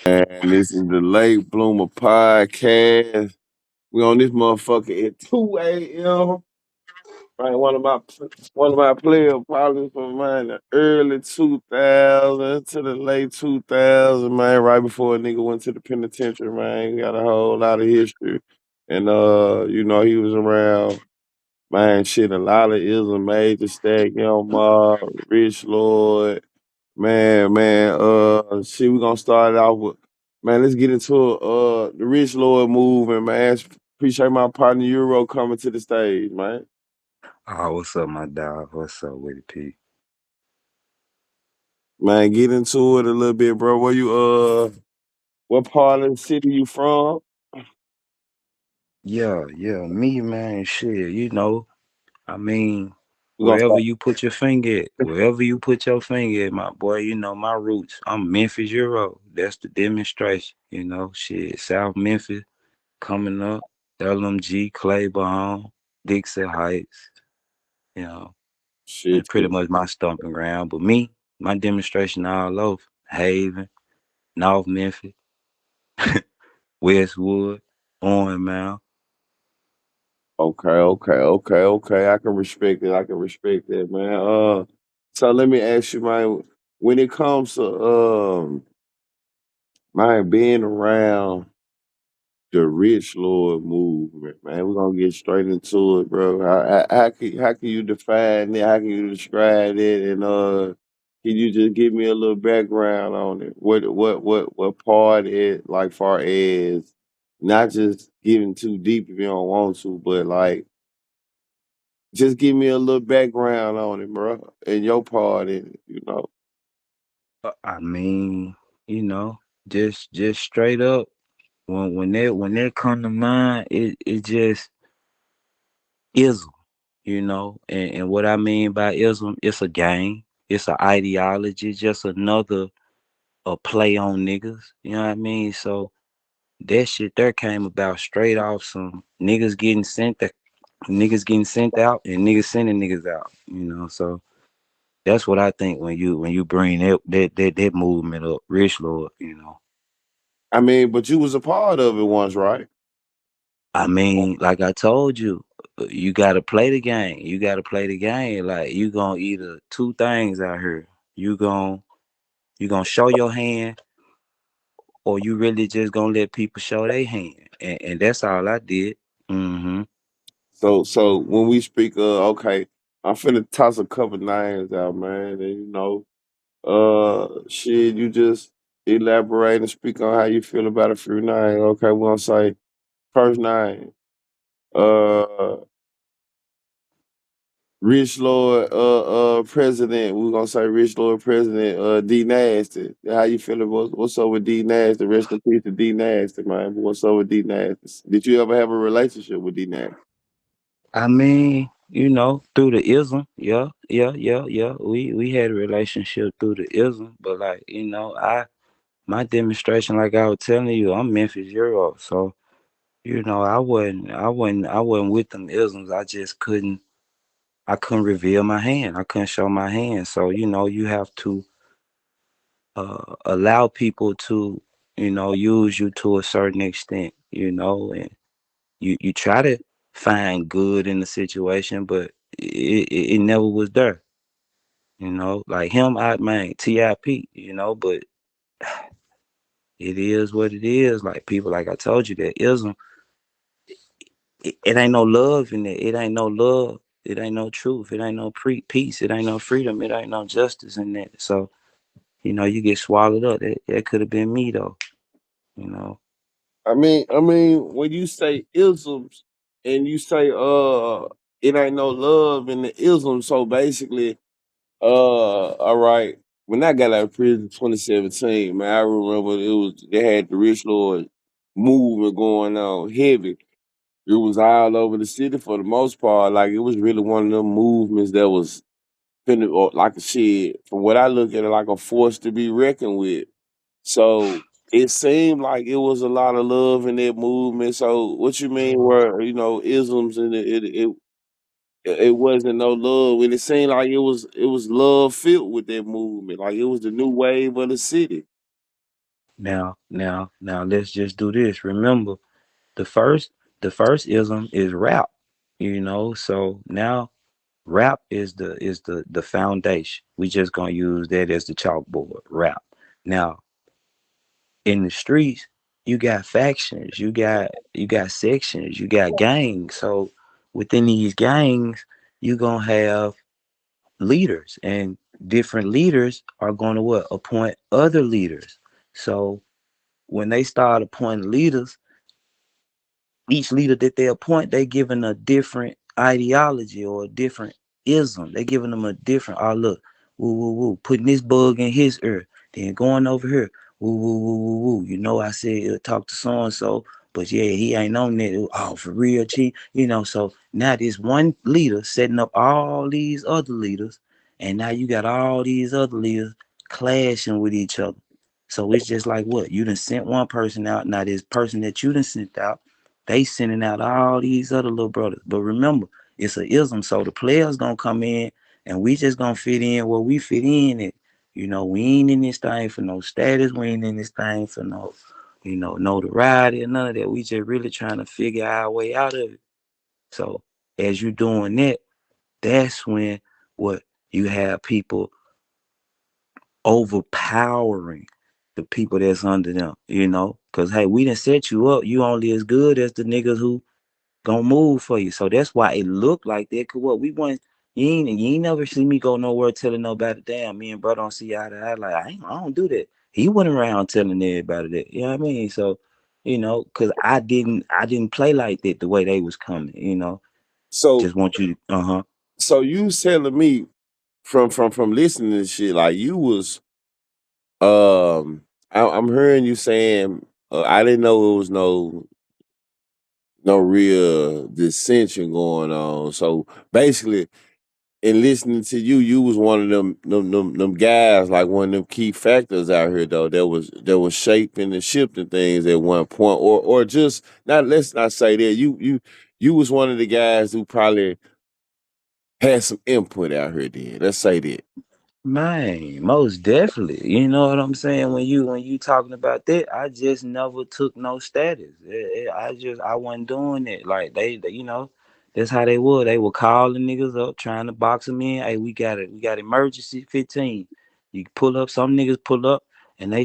And this is the Late Bloomer Podcast. We on this motherfucker at 2 a.m. Right, one of my players probably from mine the early 2000 to the late 2000, man, right before a nigga went to the penitentiary, man. Got a whole lot of history. And he was around, man, shit, a lot of ism, Major Stack, Young Mob, Rich Lord. Man, we gonna start it off with, man, let's get into the Rich Lord movement, man. Appreciate my partner Euro coming to the stage, man. Oh, what's up, my dog? What's up with it, P? Man, get into it a little bit, bro. What part of the city you from? Yeah, me, man, shit, I mean, We gonna wherever start. you put your finger at, wherever you put your finger at, my boy, my roots. I'm Memphis Euro. That's the demonstration, shit. South Memphis coming up, LMG, Claiborne, Dixie Heights, you know, Shit, that's pretty much my stomping ground. But me, my demonstration all over. Haven, North Memphis, Westwood, Owen Mount. okay. I can respect it. I can respect that, man. So let me ask you, man, when it comes to man being around the rich lord movement, man. We're gonna get straight into it, bro. How can you define it? How can you describe it? And can you just give me a little background on it? What part it like far as not just getting too deep if you don't want to, but like just give me a little background on it, bro. And your part in it, you know. I mean, you know, just straight up when they come to mind, it just ism, and what I mean by ism, it's a game, it's an ideology, just another a play on niggas. You know what I mean? So that shit there came about straight off some niggas getting sent out and niggas sending niggas out. So that's what I think when you bring that movement up, Rich Lord. I mean, but you was a part of it once, right? I mean, like I told you, you gotta play the game. You gotta play the game. Like you gonna either two things out here. You gon' you gonna show your hand, or you really just gonna let people show their hand. And that's all I did. Hmm. So when we speak, okay, I'm finna toss a couple names out, man, and shit, you just elaborate and speak on how you feel about a few names. Okay, we're gonna say first name, uh, Rich Lord, President. We're gonna say Rich Lord President, D Nasty. How you feel about what's up with D Nasty? Rest in peace to D Nasty, man. What's up with D Nasty? Did you ever have a relationship with D Nasty? I mean, through the ism, yeah. We had a relationship through the ism, but like, my demonstration, like I was telling you, I'm Memphis Euro, so I wasn't with them isms. I couldn't reveal my hand. I couldn't show my hand. So, you have to allow people to, use you to a certain extent, and you try to find good in the situation, but it never was there. Like him, I man, TIP, but it is what it is. Like people, like I told you, that ism, it ain't no love in it. It ain't no love. It ain't no truth. It ain't no peace. It ain't no freedom. It ain't no justice in that. So, you get swallowed up. That could have been me though. You know. I mean, when you say isms and you say it ain't no love in the ism, so basically, all right. When I got out of prison 2017, man, I remember they had the Rich Lord movement going on heavy. It was all over the city for the most part. Like it was really one of them movements that was or like a shit. From what I look at it, like a force to be reckoned with. So it seemed like it was a lot of love in that movement. So what you mean were isms and it wasn't no love, and it seemed like it was love filled with that movement. Like it was the new wave of the city. Now, let's just do this. Remember, the first, the first ism is rap. So now rap is the foundation. We just gonna use that as the chalkboard. Rap. Now, in the streets, you got factions, you got sections, you got gangs. So within these gangs, you gonna have leaders, and different leaders are gonna what? Appoint other leaders. So when they start appointing leaders, each leader that they appoint, they giving a different ideology or a different ism. They giving them a different, oh look, woo woo woo, putting this bug in his ear, then going over here, woo woo woo woo woo. I said talk to so and so, but yeah, he ain't on that. Oh, for real, chief. So now this one leader setting up all these other leaders, and now you got all these other leaders clashing with each other. So it's just like what? You done sent one person out. Now this person that you done sent out, they sending out all these other little brothers. But remember, it's a ism. So the players gonna come in and we just gonna fit in where we fit in it. We ain't in this thing for no status. We ain't in this thing for no, notoriety or none of that. We just really trying to figure our way out of it. So as you doing that, that's when what you have people overpowering the people that's under them. Cause hey, we didn't set you up. You only as good as the niggas who gonna move for you. So that's why it looked like that. Cause what we want, you ain't never see me go nowhere telling nobody, damn, me and bro don't see eye to eye. Like I don't do that. He went around telling everybody that. You know what I mean? So, cause I didn't play like that the way they was coming. So Just want you to, uh-huh. so you telling me from listening to shit like you was I'm hearing you saying I didn't know it was no real dissension going on. So basically, in listening to you, you was one of them guys, like one of them key factors out here though. That was shaping and shifting things at one point, or just not. Let's not say that you was one of the guys who probably had some input out here. Then let's say that. Man, most definitely. You know what I'm saying? When you talking about that, I just never took no status. I wasn't doing it. Like they, that's how they were. They were calling niggas up, trying to box them in. Hey, we got emergency 15. You pull up. Some niggas pull up, and they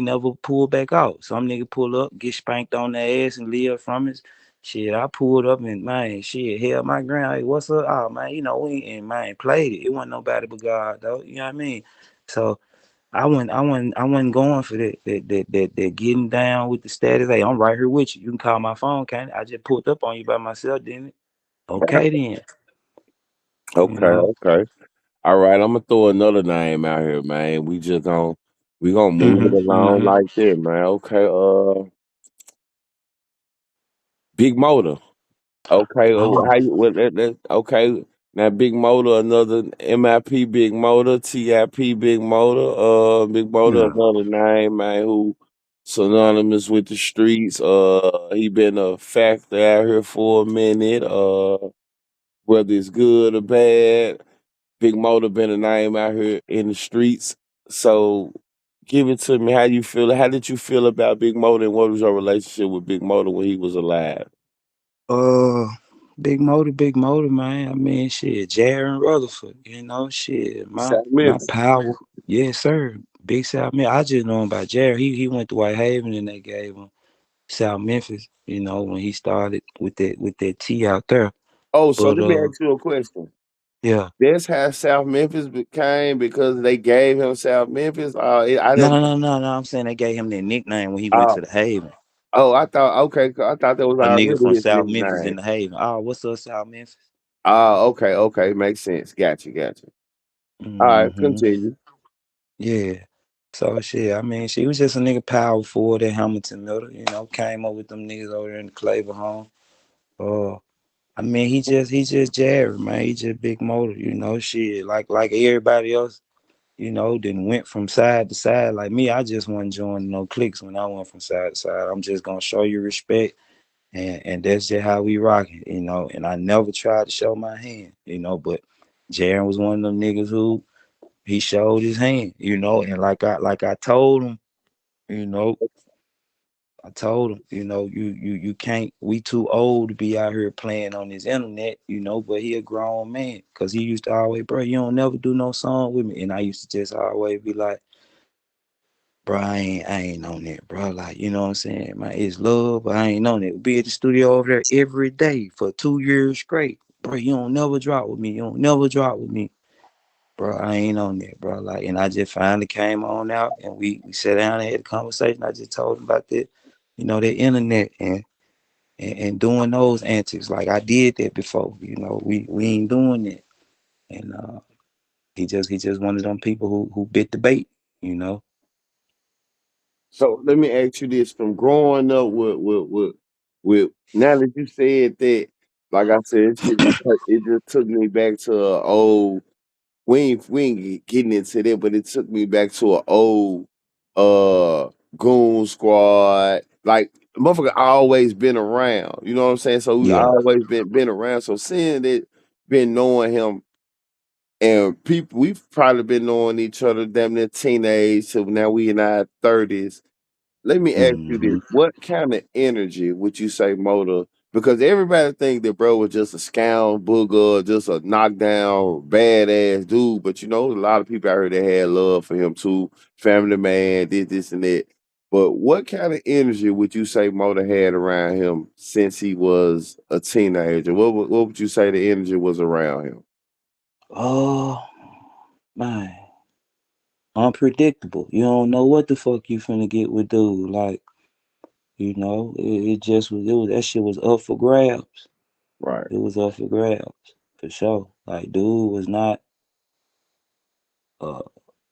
never pull back out. Some nigga pull up, get spanked on their ass, and live from it. Shit, I pulled up and man, shit, held my ground. Hey, what's up? Oh man, we and man played it. It wasn't nobody but God though. You know what I mean? So I wasn't going for that getting down with the status. Hey, I'm right here with you. You can call my phone, can't I? I just pulled up on you by myself, didn't it? Okay then. You Okay, know. okay. All right, I'm gonna throw another name out here, man. We gonna move it hmm along hmm like that, man. Okay, Big Motor. Okay, Oh, how you okay. Now Big Motor, another MIP Big Motor, TIP Big Motor, Big Motor, yeah. another name, man, who synonymous with the streets. He been a factor out here for a minute, whether it's good or bad. Big Motor been a name out here in the streets. So give it to me. How you feel? How did you feel about Big Motor, and what was your relationship with Big Motor when he was alive? Uh, big motor, man. I mean, shit, Jaron Rutherford. Shit, my South my Memphis. power. Yes, sir. Big South Memphis. I just know him by Jaron. He went to White Haven and they gave him South Memphis. When he started with that T out there. Oh, so But let me ask you a question. yeah. That's how South Memphis became because they gave him South Memphis. I No, no, didn't. no, no, no. I'm saying they gave him that nickname when he went Uh, to the Haven. I thought okay. I thought that was A nigga already from his South Memphis nickname. in the Haven. Oh, what's up, South Memphis? Okay, makes sense. Gotcha. All right, Mm-hmm. continue. Yeah. So shit, I mean, she was just a nigga power forward at Hamilton Middle. Came up with them niggas over there in the Claver home. Uh, I mean, he just Jared, man. He just big motor. Shit. Like everybody else. Then went from side to side. Like me, I just wasn't joining no cliques when I went from side to side. I'm just gonna show you respect, and that's just how we rocking. And I never tried to show my hand. But Jared was one of them niggas who he showed his hand. And like I told him. You know, I told him, you can't. We too old to be out here playing on this internet, But he a grown man, cause he used to always, bro, you don't never do no song with me, and I used to just always be like, bro, I ain't on that, bro. Like, you know what I'm saying? Man, it's love, but I ain't on it. Be at the studio over there every day for 2 years straight, bro. You don't never drop with me. You don't never drop with me, bro. I ain't on that, bro. Like, and I just finally came on out, and we sat down and had a conversation. I just told him about that, the internet and doing those antics. Like I did that before. We ain't doing that. And he just one of them people who bit the bait. You know. So let me ask you this: from growing up with now that you said that, like I said, it just took me back to a old. We ain't getting into that, but it took me back to an old goon squad. Like motherfucker always been around. You know what I'm saying? So we Yeah. always been around. So seeing it, been knowing him and people we've probably been knowing each other damn near teenage till now we in our 30s. Let me ask you this: Hmm. what kind of energy would you say Motor? Because everybody think that bro was just a scound booger, just a knockdown badass dude. But you know, a lot of people out here that had love for him too. Family man, did this and that. But what kind of energy would you say Motor had around him since he was a teenager? What would you say the energy was around him? Oh man, unpredictable. You don't know what the fuck you finna get with dude. Like, it just was. It was that shit was up for grabs. Right. It was up for grabs for sure. Like, dude was not uh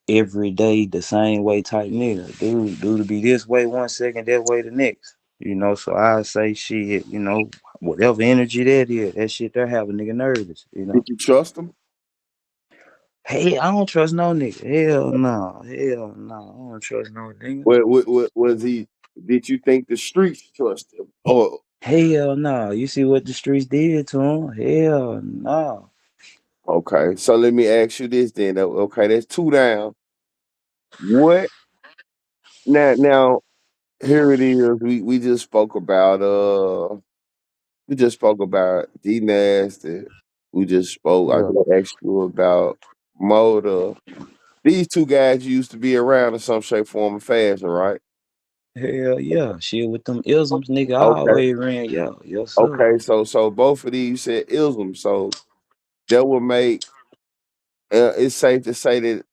every day the same way type nigga. Dude to be this way 1 second, that way the next. So I say shit. Whatever energy that is, that shit there have a nigga nervous. Did you trust him? Hey, I don't trust no nigga. Hell no. Hell no. I don't trust no nigga. Was he? Did you think the streets trust him? Oh, Hell no. You see what the streets did to him? Hell no. okay. So let me ask you this then. Okay, that's two down. What now? Here it is. We just spoke about D Nasty. We just spoke. I Yeah. just asked you about Motor. These two guys used to be around in some shape, form, or fashion, right? Hell yeah. Shit with them isms, nigga, I Okay. always ran. Yeah. Yes, sir. Okay. So both of these you said ism. So that would make it's safe to say that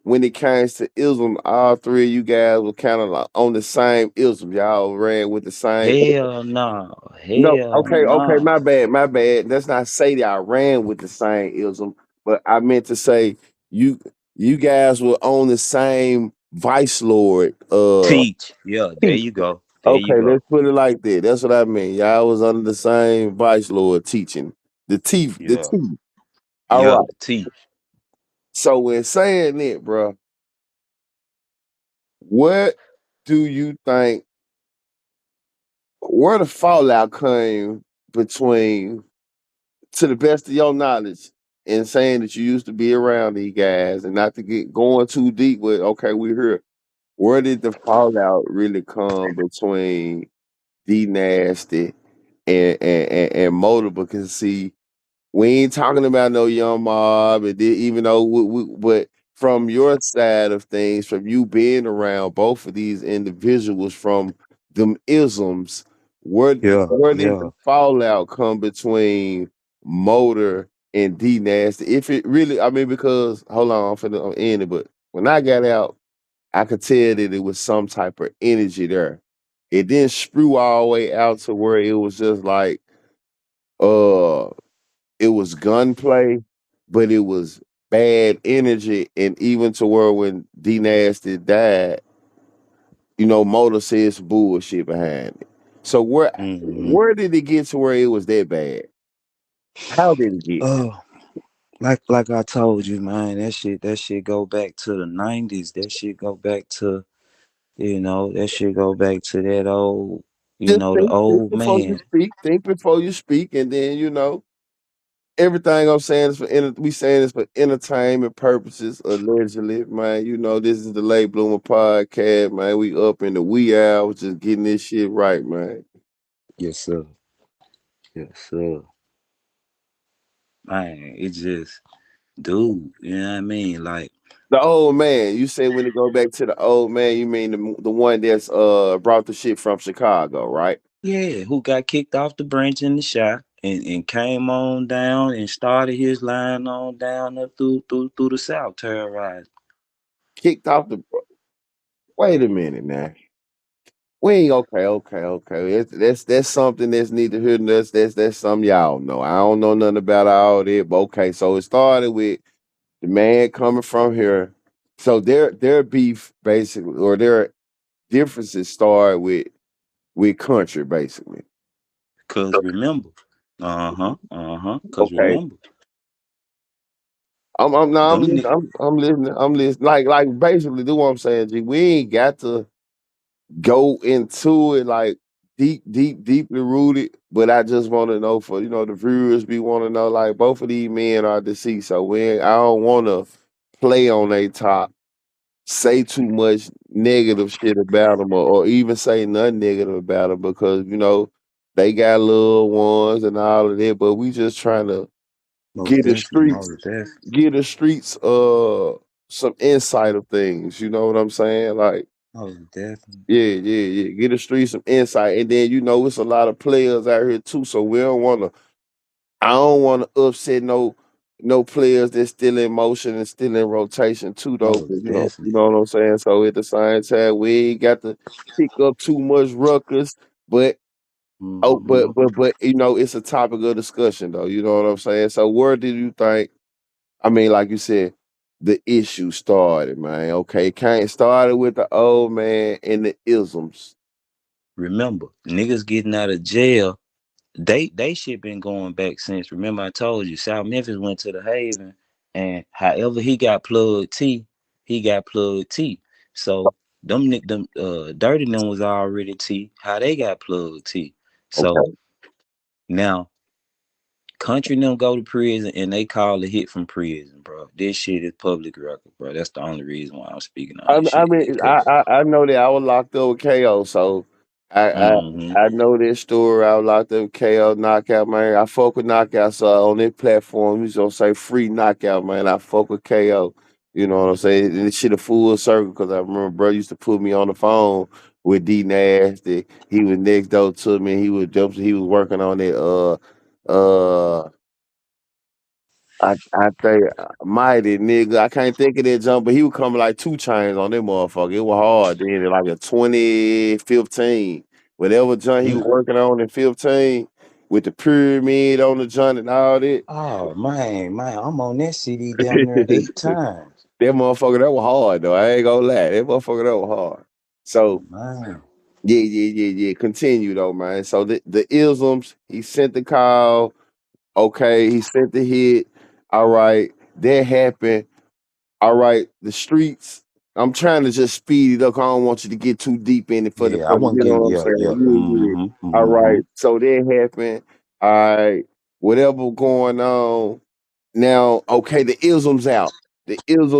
when it comes to ism, all three of you guys were kind of like on the same ism. Y'all ran with the same. Hell no. No, Hell okay, no. my bad. Let's not say that I ran with the same ism, but I meant to say you you guys were on the same vice lord. Teach. Yeah, there Teach. you go. There you Okay, go. let's put it like that. That's what I mean. Y'all was under the same vice lord teaching the Yeah. teeth. All Yeah, right. the teach. So when saying it, bro, what do you think? Where the fallout came between, to the best of your knowledge, in saying that you used to be around these guys and not to get going too deep with, okay, we're here. Where did the fallout really come between D Nasty and Motor? Because see, we ain't talking about no young mob, and even though but from your side of things, from you being around both of these individuals from them isms, where Yeah, where did the yeah. fallout come between Motor and D Nasty? If it really, I mean, because hold on, I'm end it, but when I got out, I could tell that it was some type of energy there. It didn't sprue all the way out to where it was just like uh it was gunplay, but it was bad energy, and even to where when D Nasty died, Motor says bullshit behind it. So where Hmm. where did it get to where it was that bad? How did it get? Oh, like I told you, man, that shit go back to the 90s. That shit go back to, that shit go back to that old, Just the think old before you man. speak. Think before you speak, and then everything I'm saying is we saying this for entertainment purposes, allegedly, man. You know, this is the Late Bloomer podcast, man. We up in the wee hours, just getting this shit right, man. Yes, sir. Yes, sir. Man, it's just, dude. You know what I mean? Like, The old man, you say when it go back to the old man, you mean the one that's brought the shit from Chicago, right? yeah, who got kicked off the branch in the shot and came on down and started his line on down up through the South, terrorized. Kicked off the. Wait a minute now. We ain't okay. That's something that's neither here nor that's something y'all know. I don't know nothing about all that, but okay. So it started with the man coming from here. So their beef basically, or their differences start with country basically. Cause remember, Cause Okay. remember, I'm no, I'm them listening. I'm listening. I'm listening. Like basically, do what I'm saying. G. We ain't got to go into it like deeply rooted. But I just want to know for the viewers be want to know like both of these men are deceased. So I don't want to play on a top, say too much negative shit about them, or even say nothing negative about them because they got little ones and all of that. But we just trying to most get the definitely, streets, most definitely. get the streets, some insight of things. You know what I'm saying? Like, Most definitely. yeah. Get the streets some insight, and then it's a lot of players out here too. So we don't want to. I don't want to upset no players that's still in motion and still in rotation too, though. Most 'Cause, you definitely. know what I'm saying. So at the same time, we ain't got to pick up too much ruckus, but. Oh, Mm-hmm. but it's a topic of discussion though. You know what I'm saying. So where did you think? I mean, like you said, the issue started, man. Okay, can't started with the old man and the isms. Remember, niggas getting out of jail. They shit been going back since. Remember, I told you South Memphis went to the Haven, and however he got plugged T, he got plugged T. So them dirty them was already T. How they got plugged T. So Okay, now country them go to prison and they call a hit from prison, bro. This shit is public record, bro. That's the only reason why I'm speaking on I, this I shit. mean, Because I know that I was locked up with KO, so I I, mm-hmm. I know this story. I was locked up with KO knockout, man. I fuck with knockout, so on this platform, you gonna say free knockout, man. I fuck with KO. You know what I'm saying? And this shit a full circle because I remember bro used to put me on the phone with D Nasty. He was next door to me. He was working on it. I think mighty nigga. I can't think of that jump, but he was coming like 2 chains on that motherfucker. It was hard then, like a 2015. Whatever junk he was Mm. working on in 15 with the pyramid on the junk and all that. Oh man, I'm on that CD damn near 8 times. That motherfucker that was hard though. I ain't gonna lie. That motherfucker that was hard. So Man. yeah. Continue though, man. So the isms, he sent the call. Okay, he sent the hit. All right, that happened. All right, the streets. I'm trying to just speed it up. I don't want you to get too deep in it Yeah, I for the. wasn't You know getting what I'm yeah, saying? yeah. Yeah. All right. So that happened. All right. Whatever going on now. Okay, the isms out.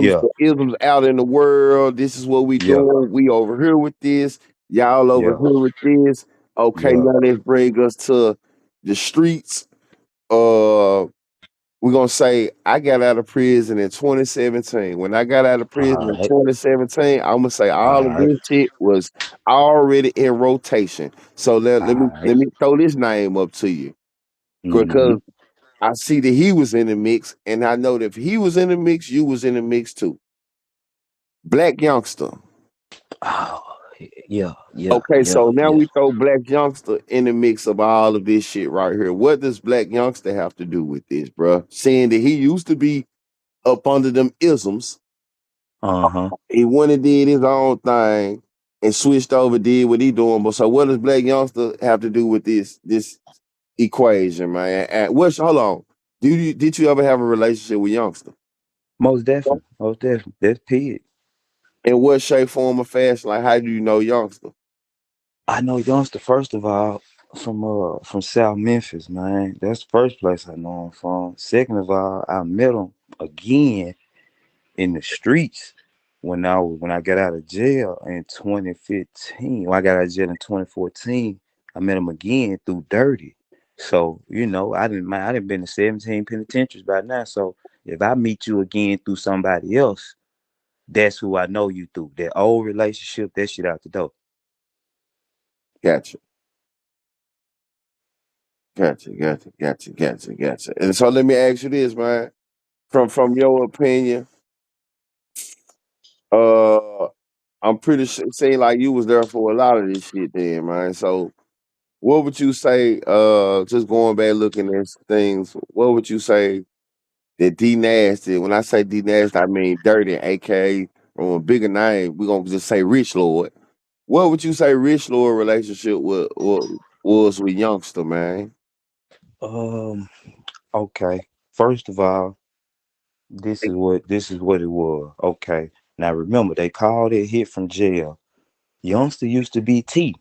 Yeah, The isms out in the world. This is what we yeah, doing. We over here with this. Y'all over yeah, here with this. Okay, yeah. now let's bring us to the streets. We're gonna say I got out of prison in 2017. When I got out of prison in Alright, 2017, I'm gonna say all of alright, this shit was already in rotation. So alright. let me throw this name up to you Mm-hmm. because I see that he was in the mix, and I know that if he was in the mix, you was in the mix too. Black Youngster. Oh, yeah, yeah, Okay, yeah, so now yeah. we throw Black Youngster in the mix of all of this shit right here. What does Black Youngster have to do with this, bruh? Seeing that he used to be up under them isms. Uh-huh. He went and did his own thing and switched over, did what he doing. But so what does Black Youngster have to do with this equation, man? And hold on. Did you ever have a relationship with Youngster? Most definitely, most definitely. That's pig. In what shape, form, or fashion? Like how do you know Youngster? I know Youngster, first of all. From South Memphis, man. That's the first place I know him from. Second of all, I met him again in the streets when I got out of jail in 2015. When I got out of jail in 2014, I met him again through Dirty. So, I didn't been to 17 penitentiaries by now. So if I meet you again through somebody else, that's who I know you through. That old relationship, that shit out the door. Gotcha. Gotcha. And so let me ask you this, man. From your opinion, uh, I'm pretty sure it seemed like you was there for a lot of this shit then, man. So what would you say, just going back looking at things, what would you say that D Nasty, when I say D Nasty, I mean Dirty, aka from a bigger name, we're gonna just say Rich Lord. What would you say Rich Lord relationship was with Youngster, man? Um, okay. First of all, this is what it was. Okay. Now remember, they called it hit from jail. Youngster used to be T.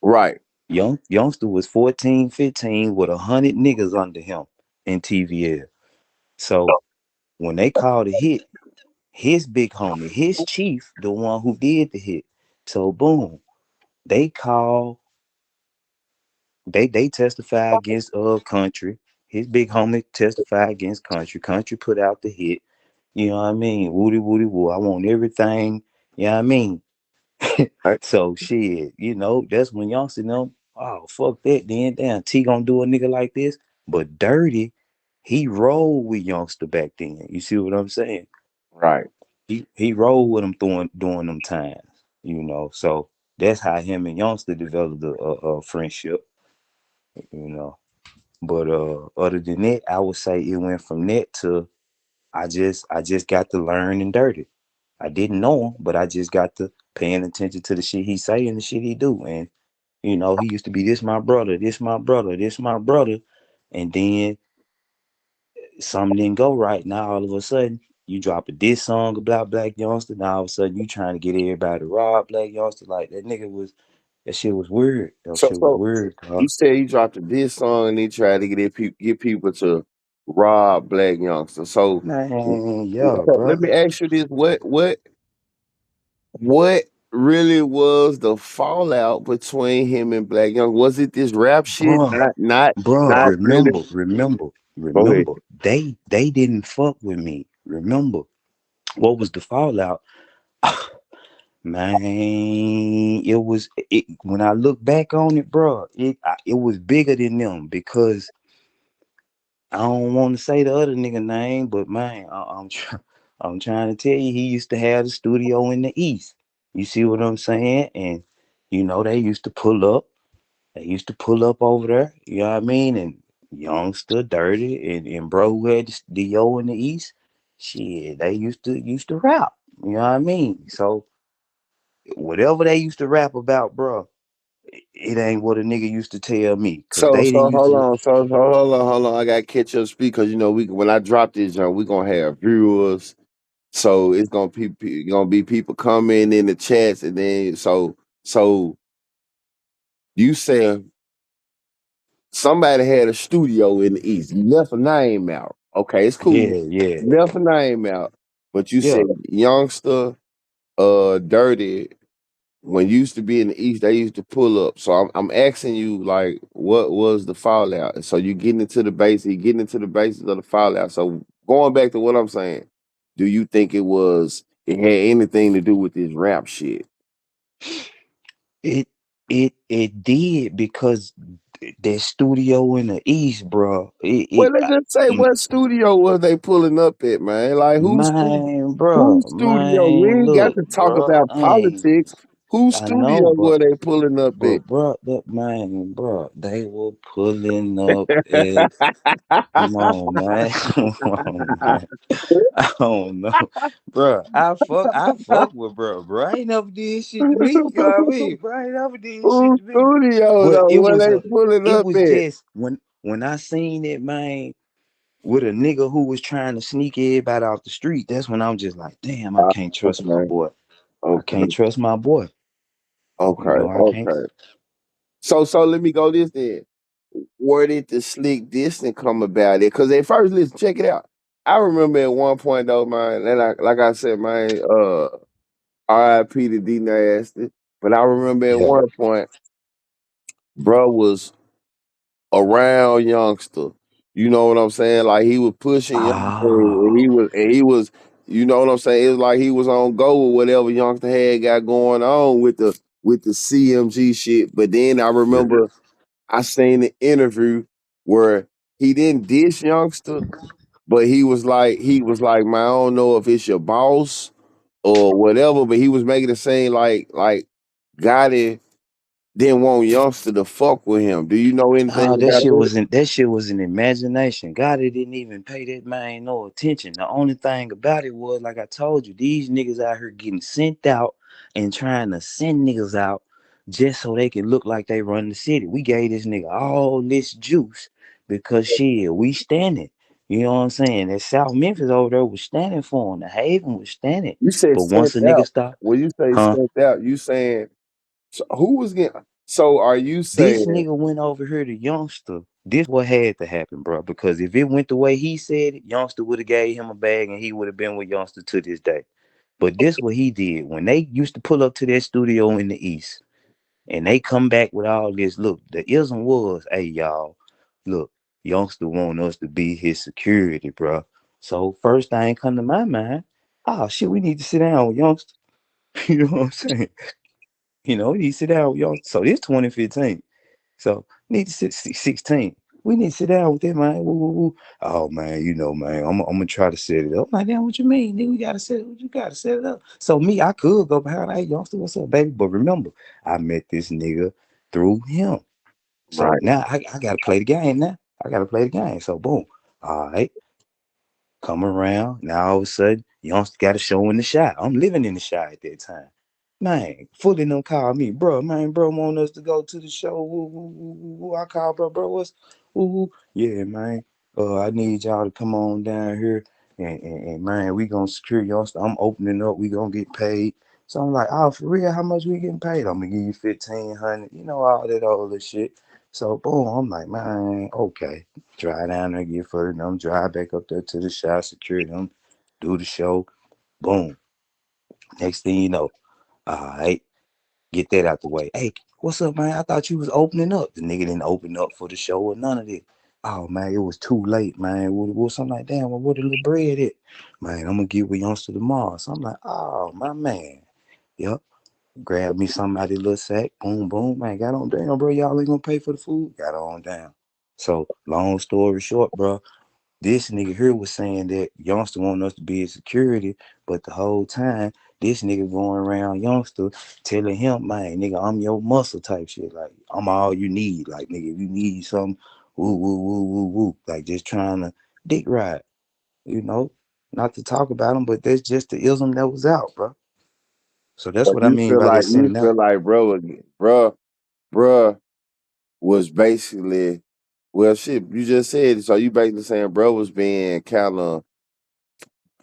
Right. Youngster was 14, 15 with 100 niggas under him in TVL. So when they called a hit, his big homie, his chief, the one who did the hit. So boom, they call, they testify against country. His big homie testified against country. Country put out the hit. You know what I mean? Woody woody woo. I want everything. You know what I mean? Right. So shit, that's when y'all see them. Oh fuck that, then damn T gonna do a nigga like this. But Dirty, he rolled with Youngster back then. You see what I'm saying? Right. He rolled with him during them times. So that's how him and Youngster developed a friendship. You know, but other than that, I would say it went from that to I just got to learn and Dirty. I didn't know him, but I just got to paying attention to the shit he say and the shit he do. And he used to be this my brother, this my brother, this my brother. And then something didn't go right. Now all of a sudden you drop a diss song about Black Youngster. Now all of a sudden you trying to get everybody to rob Black Youngster. Like that shit was weird. That So shit was so weird, you dog. said you dropped a diss song and he tried to get people to rob Black Youngster. Man, yeah, So let bro. me ask you this: what really was the fallout between him and Black Young? Was it this rap shit? Bruh, Not really. Go ahead. remember, they didn't fuck with me. Remember, what was the fallout? Man, when I look back on it, bro, it was bigger than them because I don't want to say the other nigga name, but man, I'm trying to tell you, he used to have the studio in the East. You see what I'm saying? And they used to pull up. They used to pull up over there. You know what I mean? And Youngster, Dirty, and bro who had the Yo in the East. Shit, they used to rap. You know what I mean? So whatever they used to rap about, bro, it ain't what a nigga used to tell me. Cause So they so didn't used hold to. on, hold on. I got to catch up speed because we when I drop this, we gonna have viewers. So it's gonna be people coming in the chats, and then so you saying somebody had a studio in the East. You left a name out. Okay, it's cool. Yeah, yeah, You left a name out, but you said yeah. Youngster, Dirty. When you used to be in the East, they used to pull up. So I'm asking you, like, what was the fallout? And so you getting into the basis of the fallout. So going back to what I'm saying, do you think it had anything to do with this rap shit? It it did because that studio in the East, bro. Well, let's just say what studio was they pulling up at, man? Like whose studio? We ain't got Look, to talk bro. about politics. Whose I know, studio but were they pulling up at? bro, bro, they were pulling up at. Come on, man. Come on, man. I don't know, bro. I fuck with bro. I ain't never did shit to me. You know what I mean? Bro, I ain't never did shit Whose to me. studio But though? Where they pulling it up was at? just when I seen it, man, with a nigga who was trying to sneak everybody off the street. That's when I'm just like, damn, I can't trust my Okay, boy. I can't okay, trust my boy. okay, I can't. okay. So let me go this then. Where did the slick distance come about it? Because at first, listen, check it out. I remember at one point though, man, and like I said, man, R.I.P. to D Nasty. But I remember at Yeah. one point, bro was around Youngster. You know what I'm saying? Like he was pushing Youngster, and Oh, he was, you know what I'm saying? It was like he was on go with whatever Youngster had got going on with the CMG shit. But then I yeah. remember I seen the interview where he didn't diss Youngster, but he was like, man, I don't know if it's your boss or whatever, but he was making it seem like Gotti didn't want Youngster to fuck with him. Do you know anything Oh, about that? that shit was an imagination. God, it didn't even pay that man no attention. The only thing about it was, like I told you, these niggas out here getting sent out and trying to send niggas out just so they can look like they run the city. We gave this nigga all this juice because shit, we standing. You know what I'm saying? That South Memphis over there was standing for him. The Haven was standing. You said But once sent a nigga out. stop, When you say huh? sent out, you saying so who was getting? So are you This saying nigga went over here to Youngster. This what had to happen, bro. Because if it went the way he said it, Youngster would have gave him a bag and he would have been with Youngster to this day. But this what he did. When they used to pull up to their studio in the East and they come back with all this, look, the ism was, hey y'all, look, Youngster want us to be his security, bro. So first thing come to my mind, oh shit, we need to sit down with Youngster. You know what I'm saying? We need to sit down with Youngster. So this 2015. So need to sit 16. We need to sit down with that man. Woo, woo, woo. Oh man, man, I'm gonna try to set it up. Like, damn, what you mean? Nigga, we gotta set it. You gotta set it up. So me, I could go behind. Hey, youngster, what's up, baby? But remember, I met this nigga through him. So right? now I gotta play the game. Now I gotta play the game. So boom. All right, come around. Now all of a sudden, youngster got a show in the shot. I'm living in the shot at that time. Man, fully them call me, bro. Man, bro, want us to go to the show. Woo, woo, woo, woo, woo. I call, bro, what's woo, woo. Yeah, man. I need y'all to come on down here and man, we gonna secure y'all. I'm opening up. We gonna get paid. So I'm like, oh, for real? How much we getting paid? I'm gonna give you 1,500. All that other shit. So boom, I'm like, man, okay. Drive down there, get for them. Drive back up there to the shop, secure them, do the show. Boom. Next thing you know, all right. Get that out the way. Hey, what's up, man? I thought you was opening up. The nigga didn't open up for the show or none of it. Oh man, it was too late, man. What something like damn, well, where the little bread at? Man, I'm gonna get with youngster tomorrow. So I'm like, oh my man. Yep. Grab me something out of the little sack. Boom, boom, man. Got on down, bro. Y'all ain't gonna pay for the food. Got on down. So long story short, bro, this nigga here was saying that Youngster want us to be his security, but the whole time, this nigga going around Youngster telling him, man, nigga, I'm your muscle type shit. Like, I'm all you need. Like, nigga, if you need some woo, woo, woo, woo, woo. Like, just trying to dick ride, you know? Not to talk about him, but that's just the ism that was out, bro. So that's But what I mean by this you sending feel out. like bro was basically well shit. You just said so. You basically saying bro was being kind of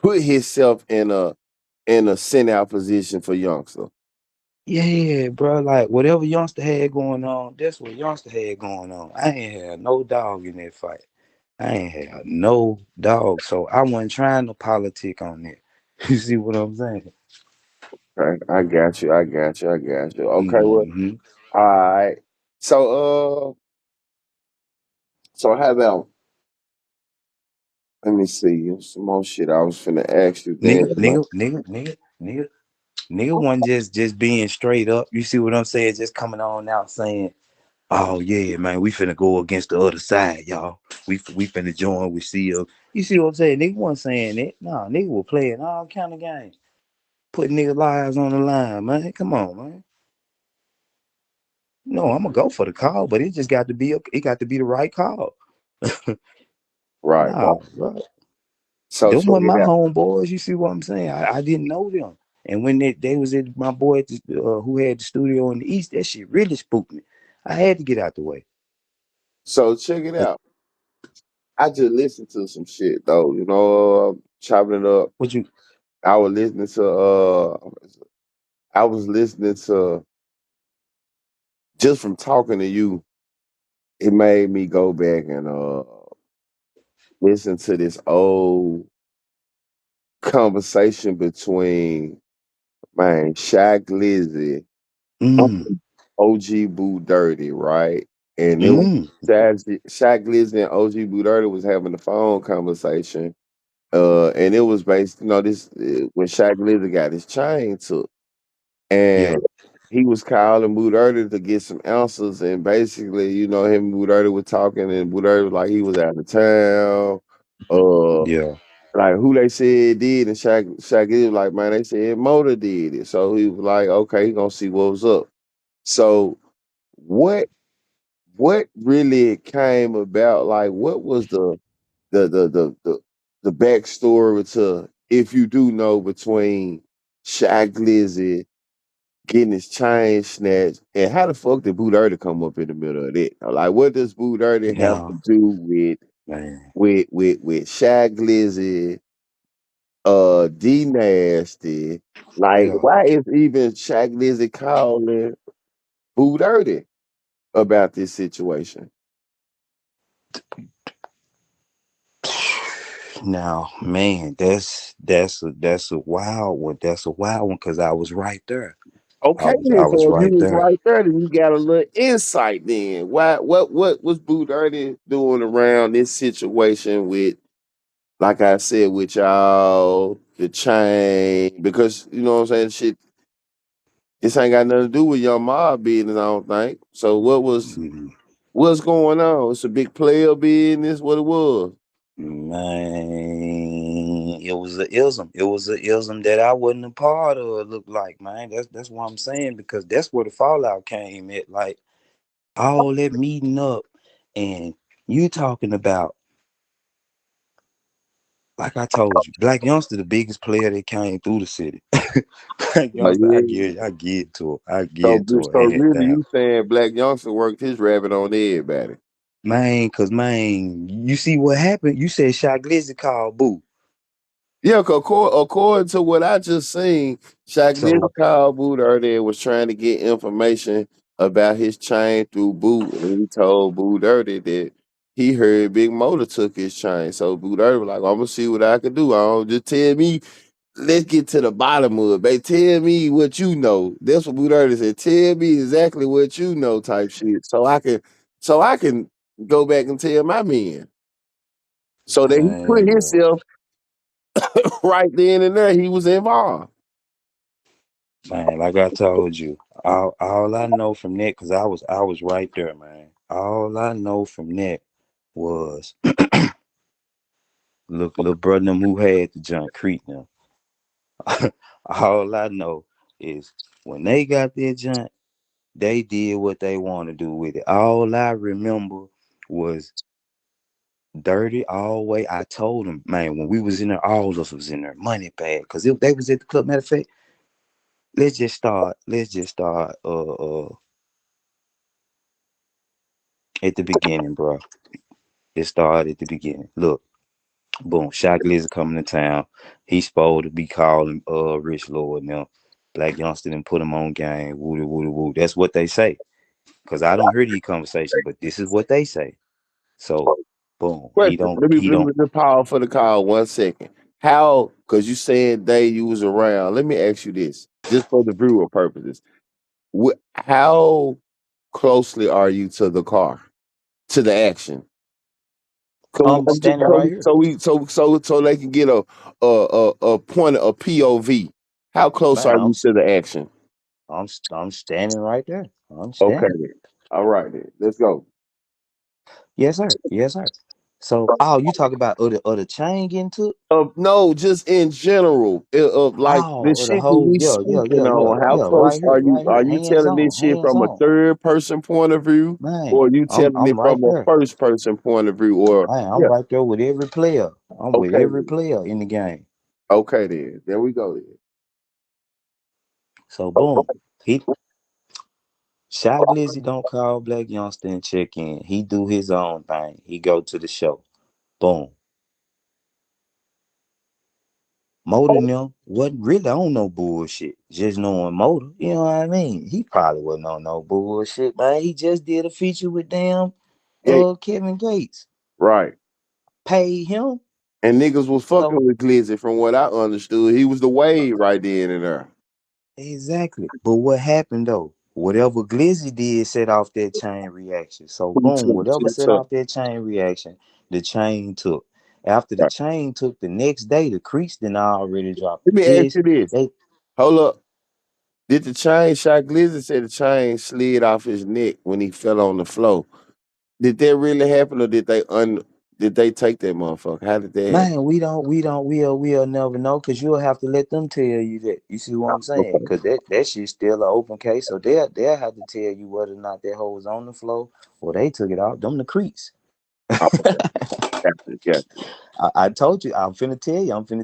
put himself in a send out position for youngster. Yeah, bro. Like whatever Youngster had going on, that's what Youngster had going on. I ain't had no dog in that fight. I ain't had no dog, so I wasn't trying to politic on it. You see what I'm saying? Okay, I got you. I got you. I got you. Okay, well, Hmm. all right. So how about let me see some more shit I was finna ask you then. Nigga wasn't just being straight up. You see what I'm saying? Just coming on out saying, "Oh yeah, man, we finna go against the other side, y'all. We finna join with CL." You see what I'm saying? Nigga wasn't saying that. Nah, nigga was playing all kind of games, putting nigga lives on the line, man. Come on, man. No, I'm gonna go for the call, but it just got to be it got to be the right call. Right, Nah, right. bro. So Them check were it my out. homeboys. You see what I'm saying? I didn't know them. And when they was at my boy at who had the studio in the East, that shit really spooked me. I had to get out the way. So check it Uh, out. I just listened to some shit though. Chopping it up. What you? I was listening to I was listening to just from talking to you, it made me go back and listen to this old conversation between man Shaq Lizzy, Mm, OG Boo Dirty, right? And it was mm, Shaq Lizzy and OG Boo Dirty was having a phone conversation. And it was based, this when Shaq Lizzy got his chain took, and yeah, he was calling Boo Dirty to get some answers, and basically, him and Boo Dirty were talking, and Boo Dirty was like he was out of town. Uh, yeah, like who they said did, and Shaq is like, man, they said Motor did it. So he was like, okay, he gonna see what was up. So what what really came about? Like, what was the the the the, the backstory to, if you do know, between Shaq Lizzy getting his chain snatched, and how the fuck did Boo Dirty come up in the middle of it? Like, what does Boo Dirty have to yeah, do with man, Shaq Lizzy, D Nasty? Like, yeah. why is even Shaq Lizzy calling Boo Dirty about this situation? Now, man, that's a wild one. That's a wild one because I was right there. I Okay, was then. I was So if you right was there. right there, then you got a little insight. Then why? What was Boo Dirty doing around this situation with, like I said, with y'all, the chain? Because you know what I'm saying. Shit, this ain't got nothing to do with your mob business. I don't think. So Mm, what's going on? It's a big player business. What it was? Man, it was a ism. It was a ism that I wasn't a part of. Look like, man. That's what I'm saying because that's where the fallout came at. Like all that meeting up, and you talking about, like I told you, Black Youngster, the biggest player that came through the city. Black Youngster, Yeah. I get to it. I So, get to it, so hands really, down. you saying Black Youngster worked his rabbit on everybody? Man, cause man, you see what happened? You said Shot Glizzy called Boo. Yeah, 'cause according to what I just seen, Shaq Nick So called Boot earlier, was trying to get information about his chain through Boot, and he told Boot Dirty that he heard Big Motor took his chain. So Boot Dirty was like, "I'm gonna see what I can do. I don't just tell me. Let's get to the bottom of it. Babe, tell me what you know." That's what Boot Dirty said. Tell me exactly what you know, type shit, so I can go back and tell my men. So that he put man, look, himself right then and there. He was involved. man, like I told you, all I know from that, cause I was right there, man. All I know from that was look, little brother them who had the junk Creek now. All I know is when they got their junk, they did what they want to do with it. All I remember was dirty all way. I told them, man, when we was in there, all of us was in there, money bag. Cause if they was at the club, matter of fact, let's just start at the beginning, bro. It started at the beginning. Look, boom, Shaq Lizard coming to town. He's supposed to be calling Rich Lord now. Black Youngster didn't put him on game. Woo woo woo. That's what they say. Cause I don't hear these conversations, but this is what they say. So boom. He Question. don't Let he me don't just pause for the call 1 second. How? Because you said they you was around. Let me ask you this, just for the viewer purposes. How closely are you to the car, to the action? I'm standing right here. So they can get a point, a POV. How close Man, are you to the action? I'm standing right there. I'm Okay, standing. then. All right, then. Let's go. Yes, sir. Yes, sir. So, oh, you talk about other chain getting took? No, just in general, of like the Oh, or the shit that whole, we yeah, yeah, speaking yeah, yeah, on. How yeah, close right are here, you hands telling on, this shit hands from a on, third person point of view, man. or are you telling I'm it right from a there, first person point of view? Or man. I'm yeah, right there with every player. I'm with okay, every then. player in the game. Okay, then. There we go. Then. So, boom, he Shy Glizzy don't call Black Youngster and check in. He do his own thing. He go to the show. Boom. Motor and them wasn't really on no bullshit. Just knowing Motor, you know what I mean? He probably wasn't on no bullshit, man. He just did a feature with damn Yeah, Kevin Gates. right. Paid him. And niggas was So fucking with Glizzy from what I understood. He was the wave right then and there. exactly. But what happened though? Whatever Glizzy did set off that chain reaction. So Who boom, took whatever shit set up. off that chain reaction, the chain took. After the Right. chain took the next day, the crease then already dropped Let the me ask disc. you this. They Hold up. Did the chain shot Glizzy said the chain slid off his neck when he fell on the floor? Did that really happen or did they take that motherfucker? How did that happen? man, we'll never know because you'll have to let them tell you that. You see what I'm saying? Okay. Because that shit's still an open case. So they'll have to tell you whether or not that hoe was on the floor or they took it off. Them the crease. Oh, gotcha, gotcha, I told you, I'm finna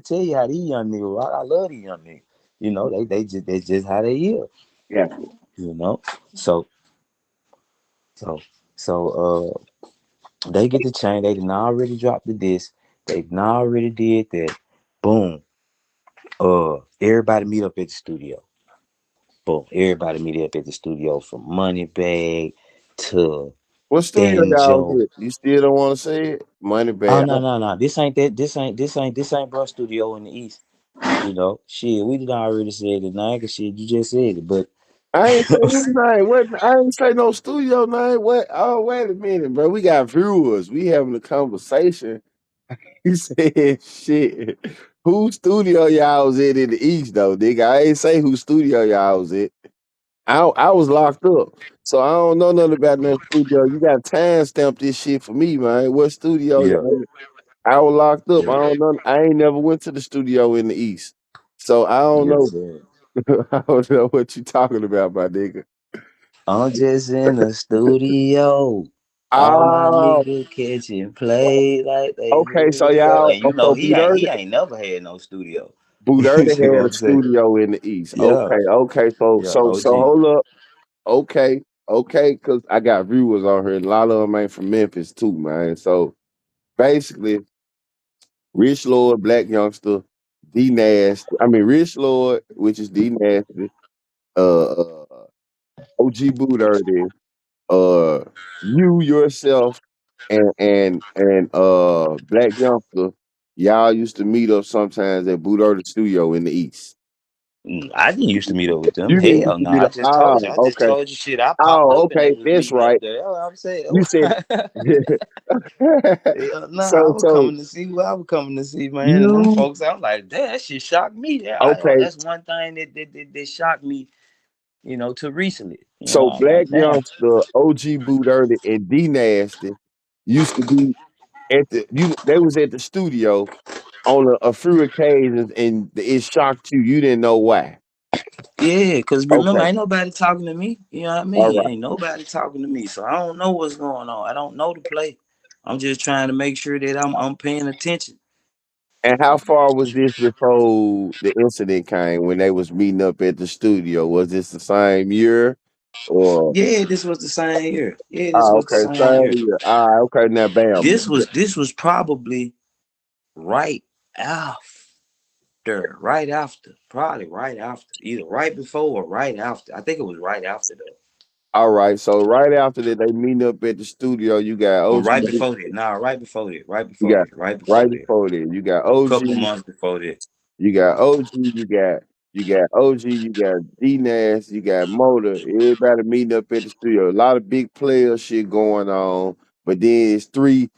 tell you how these young niggas rock. I love these young niggas. You know, they just how they is. gotcha. You know, so so they get the chain. They done already dropped the disc. They done already did that. Boom. Everybody meet up at the studio. Boom. Everybody meet up at the studio from Moneybag to What studio y'all Banjo. was at? You still don't want to say it? Money Oh bag. no no no! This ain't that. This ain't bro studio in the east. You know, shit. We did already said it, now. Cause shit, you just said it, but I ain't say his name. What? I ain't say no studio name. What? Oh, wait a minute, bro. We got viewers. We having a conversation. He said, "Shit, whose studio y'all was in the East though, nigga? I ain't say whose studio y'all was at. I was locked up, so I don't know nothing about no studio. You got to time stamp this shit for me, man. What studio yeah, y'all? I was locked up. I yeah, don't know. I ain't never went to the studio in the East, so I don't yes know. sir. I don't know what you talking about, my nigga. I'm just in the studio. All my Oh, niggas catching play like they okay. So really go. y'all, And you know so he ain't never had no studio. Booter You see had what a I'm saying? studio in the East. Yeah, Okay, okay. So, yeah. so OG. hold up. Okay, okay. Because I got viewers on here, and a lot of them ain't from Memphis too, man. So basically, Rich Lord, Black Youngster, D Nasty. I mean, Rich Lord, which is D Nasty, uh, OG Booter, uh, you yourself, and Black Youngster. Y'all used to meet up sometimes at Booter Studio in the East. I didn't used to meet up with them. You didn't used Hell to no. meet I up. just told you. Oh, I just okay. told you shit. I popped Oh, up and they okay. was That's meeting up right. there. That's what I'm You said saying. Hell no, I so. was So coming to see what I was coming to see, man. And them you folks, I was like, damn, that shit shocked me. okay? That's one thing that shocked me, to recently. So I'm Black like, damn. Youngster, OG Boot Early, and D Nasty used to be at the. They was at the studio on a few occasions, and it shocked you. You didn't know why. Yeah, because remember, Okay. ain't nobody talking to me. You know what I All mean? right. Ain't nobody talking to me. So I don't know what's going on. I don't know the play. I'm just trying to make sure that I'm paying attention. And how far was this before the incident came when they was meeting up at the studio? Was this the same year or? Yeah, this was the same year. Yeah, this Ah, was the okay, same year. same year. Ah, okay, now bam. This was probably right probably right after, either right before or right after. I think it was right after though, All right, so right after that, they meeting up at the studio. You got or OG. right before that. Nah, right before that, right You before got that, right right before that. before that. You got Couple OG. months before that. You got OG, you got OG, you got D Nas, you got Motor, everybody meeting up at the studio. A lot of big player shit going on, but then it's three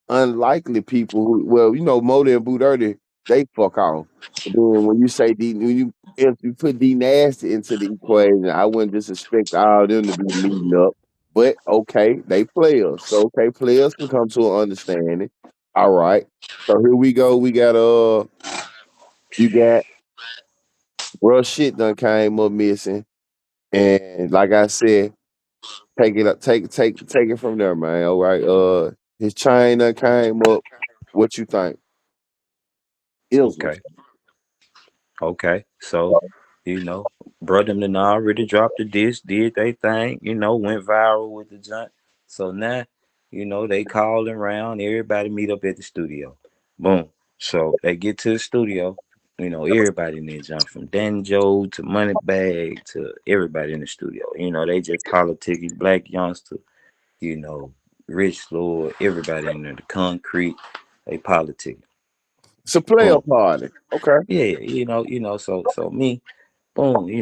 unlikely people who, well, Motor and Boot Early, they fuck off. But then when you say D, when you if you put D Nasty into the equation, I wouldn't just expect all of them to be meeting up. But okay, they players. So okay, players can come to an understanding. All right. So here we go. We got you got real shit done came up missing, and like I said, take it up, take it from there, man. All right, his chain done came up. What you think? Isms. Okay, okay. So, brother and already dropped the disc, did they thing, went viral with the joint. So now, they calling around. Everybody meet up at the studio. Boom. So they get to the studio, everybody in there jump from Danjo to Moneybag to everybody in the studio. They just politicking Black Youngster, you know, Rich Lord, everybody in there, the concrete, they politicking. It's a player Boom. party. Okay. Yeah, so me, boom, they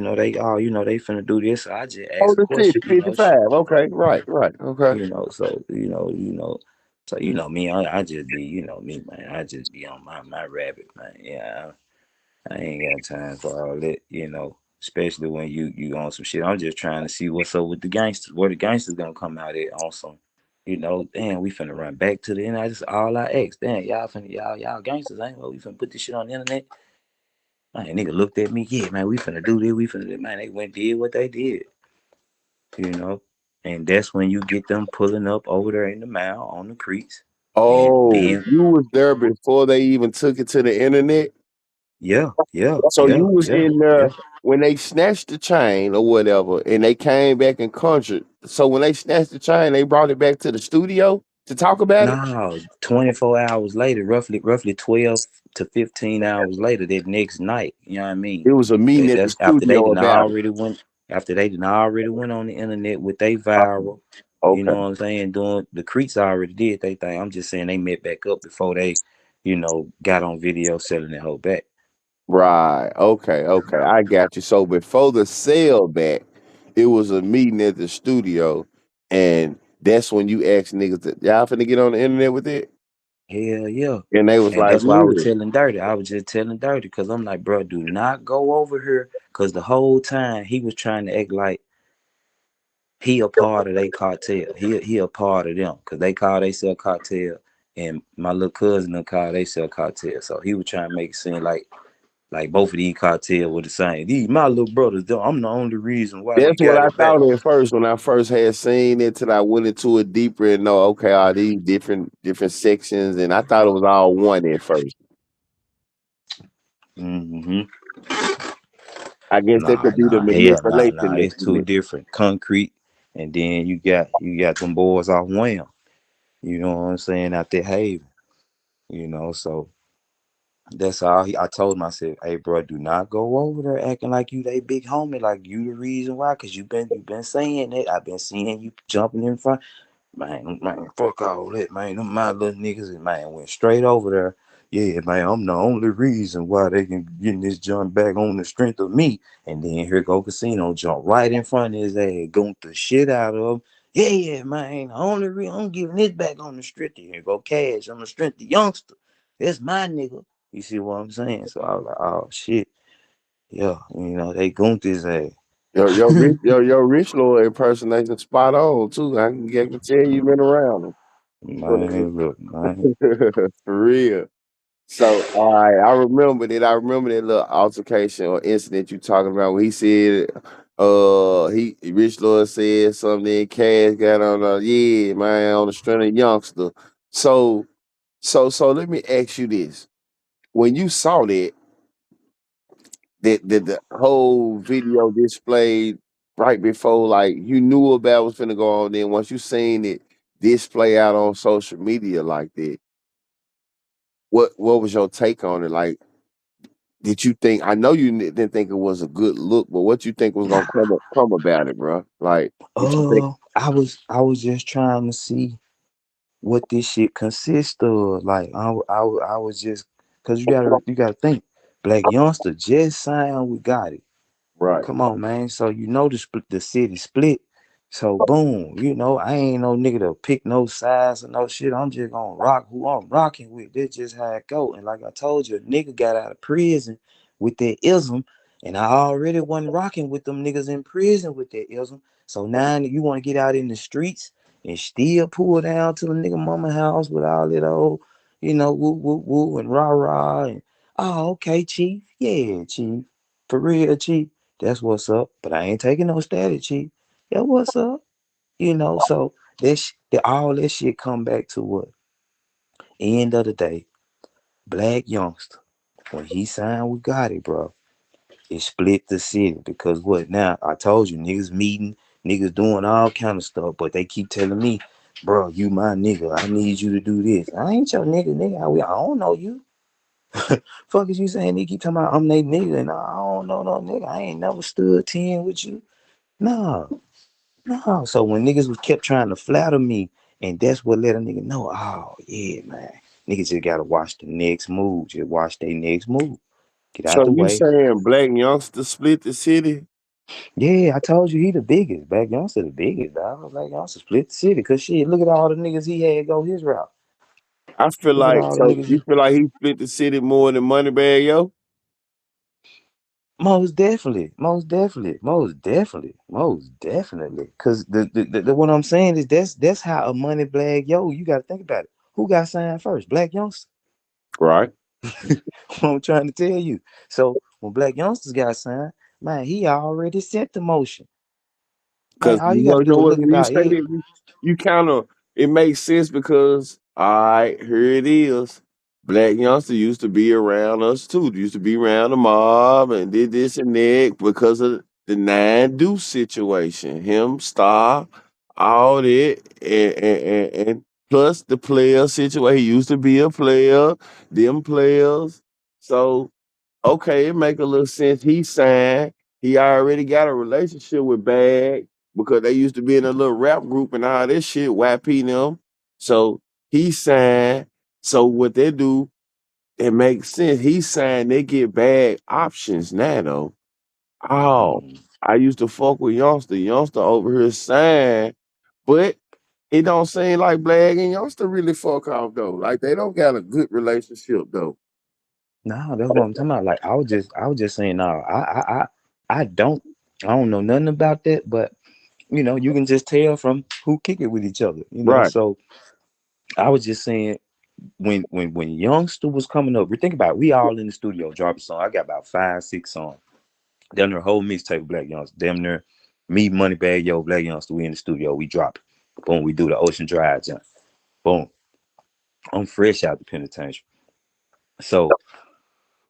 finna do this. So I just Oh, ask a the city, question, 55. Okay, right, right. Okay. so me, I just be, me, man, I just be on my rabbit, man. Yeah, I ain't got time for all that, especially when you on some shit. I'm just trying to see what's up with the gangsters. Where the gangsters gonna come out at on some, damn, we finna run back to the internet. That's all I ask. Damn, y'all gangsters, ain't we finna put this shit on the internet? Man, nigga looked at me, yeah, man, we finna do this, we finna do, man, they went did what they did, you know. And that's when you get them pulling up over there in the mile on the creeks and Oh, being, you was there before they even took it to the internet. yeah, yeah, So you yeah, was yeah, in there yeah. when they snatched the chain or whatever, and they came back and conjured. So when they snatched the chain, they brought it back to the studio to talk about it. No, 24 hours later, roughly 12 to 15 hours later, that next night, you know what I mean? It was a meeting at the That's after they studio done about it. already went, on the internet with they viral, you Okay. know what I'm saying? Doing the creeps already did they thing. I'm just saying they met back up before they, got on video selling that whole back. Right. Okay. Okay. I got you. So before the sale back, it was a meeting at the studio, and that's when you asked niggas that y'all finna get on the internet with it, Hell yeah. and they was And like, that's why I was "Yeah." telling Dirty. I was just telling Dirty because I'm like, bro, do not go over here. Because the whole time he was trying to act like he a part of they cartel. He a part of them because they call they sell cartel, and my little cousin them call they sell cartel. So he was trying to make it seem like both of these cartel were the same. These my little brothers. Though I'm the only reason why they That's what got I it back. thought at first when I first had seen it till I went into it deeper and know, okay, are these different sections, and I thought it was all one at first. Hmm. I guess that could be the Hell, manipulation nah. that It's you two meant. different. Concrete, and then you got them boys off Wham. You know what I'm saying out there Haven. So that's all I told myself, hey bro, do not go over there acting like you they big homie, like you the reason why, cause you been saying it. I've been seeing you jumping in front. Man, fuck all that, man. Them my little niggas and man went straight over there. Yeah, man, I'm the only reason why they can get this jump back on the strength of me. And then here go Casino jump right in front of his ass, going the shit out of him. Yeah, man, the only reason I'm giving this back on the strength of here go Cash on the strength of Youngster. That's my nigga. You see what I'm saying? So I was like, oh shit. Yeah, they gooned his ass. Your rich lord impersonation spot on too. I can tell you been around them. Man, look, man. For real. So, all right, I remember that. I remember that little altercation or incident you talking about when he said, he Rich Lord said something. Cash got on yeah, man, on the strength of youngster. So, so let me ask you this: when you saw that the whole video displayed right before, like you knew about what's finna go on, then once you seen it display out on social media like that, what was your take on it? Like, did you think? I know you didn't think it was a good look, but what you think was gonna come about it, bro? Like, did you think? I was just trying to see what this shit consists of. Like I was just cause you gotta think. Black Youngster just signed with Gotti. Right. Come on, man. So the city split. So boom, I ain't no nigga to pick no sides or no shit. I'm just gonna rock who I'm rocking with. That's just how it go. And like I told you, a nigga got out of prison with that ism, and I already wasn't rocking with them niggas in prison with that ism. So now you want to get out in the streets and still pull down to the nigga mama house with all that old, woo woo woo and rah rah and oh okay, chief, yeah, chief, for real, chief. That's what's up. But I ain't taking no static, chief. Yeah, what's up? So all that shit come back to what? End of the day, Black Youngster, when he signed with Gotti, bro, it split the city because what now? I told you, niggas meeting, niggas doing all kind of stuff, but they keep telling me, bro, you my nigga. I need you to do this. I ain't your nigga. I don't know you. Fuck is you saying? They keep talking about I'm they nigga, and I don't know no nigga. I ain't never stood 10 with you. No, no. So when niggas was kept trying to flatter me, and that's what let a nigga know, oh yeah, man. Niggas just gotta watch the next move. Just watch their next move. Get out So the you way. saying Black Youngster split the city? Yeah, I told you he the biggest. Back Youngster the biggest, dog. Black Youngster split the city. Cause shit, look at all the niggas he had go his route. I feel Look at like all the so niggas you feel like he split the city more than Moneybag Yo? most definitely, most definitely, most definitely, most definitely. Cause the what I'm saying is that's how a money Black Yo, you gotta think about it. Who got signed first? Black Youngster. Right. What I'm trying to tell you. So when Black Youngsters got signed, man, he already set the motion. Man, Cause all you you gotta know do is what look when you about say that it. you kind of it makes sense because all right, here it is. Black Youngster used to be around us too. Used to be around the mob and did this and that because of the nine deuce situation. Him, Star, all that, and plus the player situation. He used to be a player, them players. So okay, it make a little sense. He signed. He already got a relationship with Bag because they used to be in a little rap group and all this shit, YP them. So he signed. So what they do, it makes sense. He signed, they get Bag options now though. Oh, Mm, I used to fuck with Youngster. Youngster over here signed, but it don't seem like Blag and Youngster really fuck off though. Like they don't got a good relationship though. nah, that's what I'm talking about. Like I was just saying, no, I don't know nothing about that, but you can just tell from who kick it with each other. Right. So I was just saying when Youngster was coming up, we think about it, we all in the studio dropping song. I got about 5, 6 songs. Damn near whole mixtape with Black Youngster. Damn near me, Moneybag Yo, Black Youngster. We in the studio, we drop it. Boom, we do the Ocean Drive jump. Boom. I'm fresh out the penitentiary. So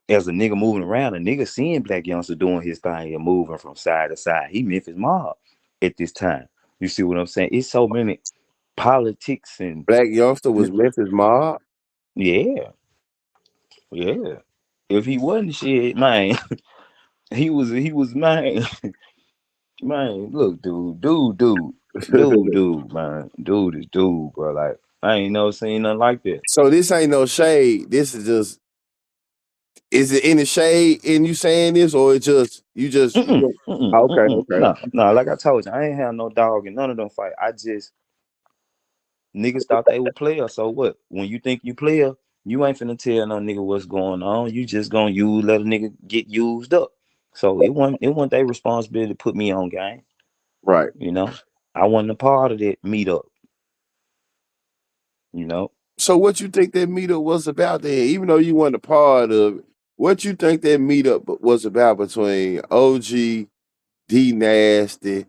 as a nigga moving around, a nigga seeing Black Youngster doing his thing and moving from side to side. He Memphis mob at this time. You see what I'm saying? It's so many politics and Black Youngster was Memphis Mob. yeah, yeah. If he wasn't shit, man, he was man, man. Look, dude, man, dude is dude, bro. Like I ain't never seen nothing like that. So this ain't no shade. This is just is it any shade in you saying this or it just you just Mm-mm, you mm-mm, okay, mm-mm. okay. No, no. Like I told you, I ain't have no dog in none of them fight. I just niggas thought they were player. So what? When you think you player, you ain't finna tell no nigga what's going on. You just gonna let a nigga get used up. So it wasn't their responsibility to put me on game. Right. You know, I wasn't a part of that meetup. You know, So what you think that meetup was about then? Even though you weren't a part of it, what you think that meetup was about between OG, D Nasty,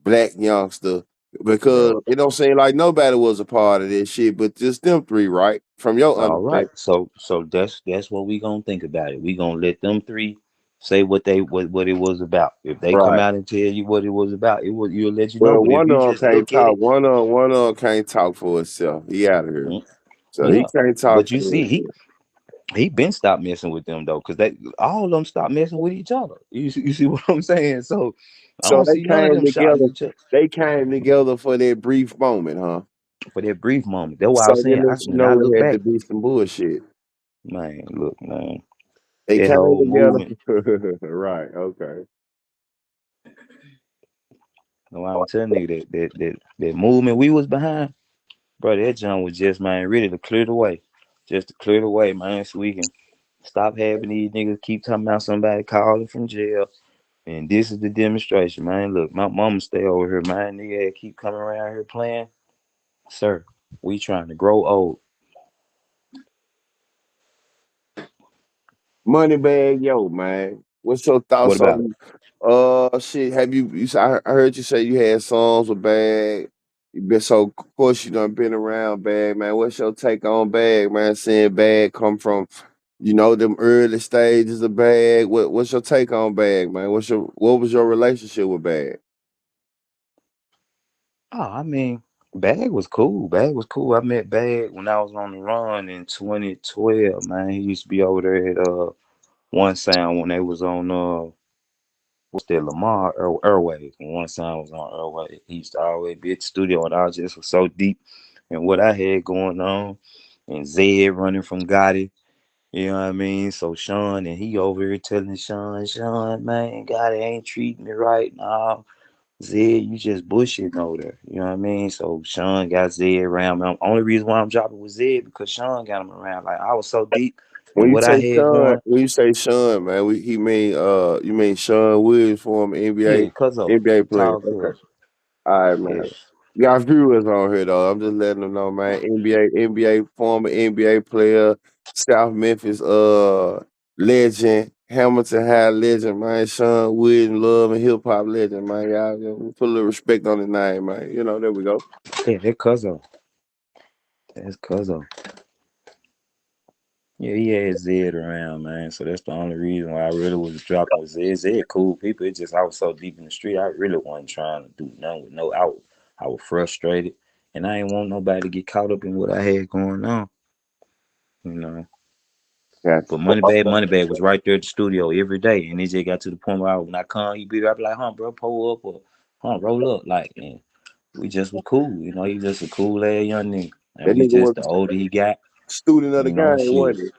Black Youngster? Because bro. it don't seem like nobody was a part of this shit, but just them three, right? From your All right. understanding. So that's what we gonna think about it. We gonna let them three say what it was about. If they come Right. out and tell you what it was about, you'll let you know. Well, But if one you of them just can't look at talk. it, One of them can't talk for itself. He out of here. mm, So he yeah. can't talk But for you see, he himself. he been stopped messing with them though, because they all of them stopped messing with each other. You see what I'm saying? So I So don't see none of them shouting at each other they came together for that brief moment, huh? for that brief moment. That's why I So was saying then I let you when I know look it had back, to be some bullshit. man, look, man, They that came whole together. movement. Right, okay. You know, I'm telling you that movement we was behind. Bro, that John was just, man, ready to clear the way. Just to clear the way, man, so we can stop having these niggas keep talking about somebody calling from jail. And this is the demonstration, man. Look, my mama stay over here, man. Nigga keep coming around here playing. Sir, we trying to grow old. Moneybag Yo, man. What's your What thoughts about it? on shit? Have I heard you say you had songs with Bag. You been so of course you done been around Bag, man. What's your take on Bag, man? Seeing Bag come from, them early stages of Bag. What's your take on Bag, man? What was your relationship with Bag? Oh, I mean, Bag was cool. Bag was cool. I met Bag when I was on the run in 2012. Man, he used to be over there at One Sound when they was on what's that, Lamar Airways. When One Sound was on Airways, he used to always be at the studio, and I just was so deep in what I had going on, and Zed running from Gotti. You know what I mean? So Sean, and he over here telling Sean, man, Gotti ain't treating me right now. Zed, you just bullshitting over there. You know what I mean? So Sean got Zed around me. Only reason why I'm dropping with Zed because Sean got him around. Like I was so deep in what I had going. When you say Sean, man, he mean you mean Sean Williams, former Yeah, cuz of NBA player. tall Okay. cuz. All right, man. Yeah. We got viewers on here though. I'm just letting them know, man. NBA former NBA player, South Memphis legend, Hamilton High legend, man. Sean Williams, love and hip hop legend, man. Y'all put a little respect on the name, man. You know, there we go. Yeah, that cuz of. That's cuz of. Yeah, he had Zed around, man. So that's the only reason why I really was dropping with Zed. Zed cool people. It's just I was so deep in the street. I really wasn't trying to do nothing with no. I was frustrated, and I didn't want nobody to get caught up in what I had going on. You know. Gotcha. But Moneybag was right there at the studio every day, and it just got to the point where when I come, he be right like, "Huh, bro, pull up or roll up," like, and we just was cool. You know, he just a cool ass young nigga, and That we nigga just was the older he got, a student of the you know, game, shit, wasn't he?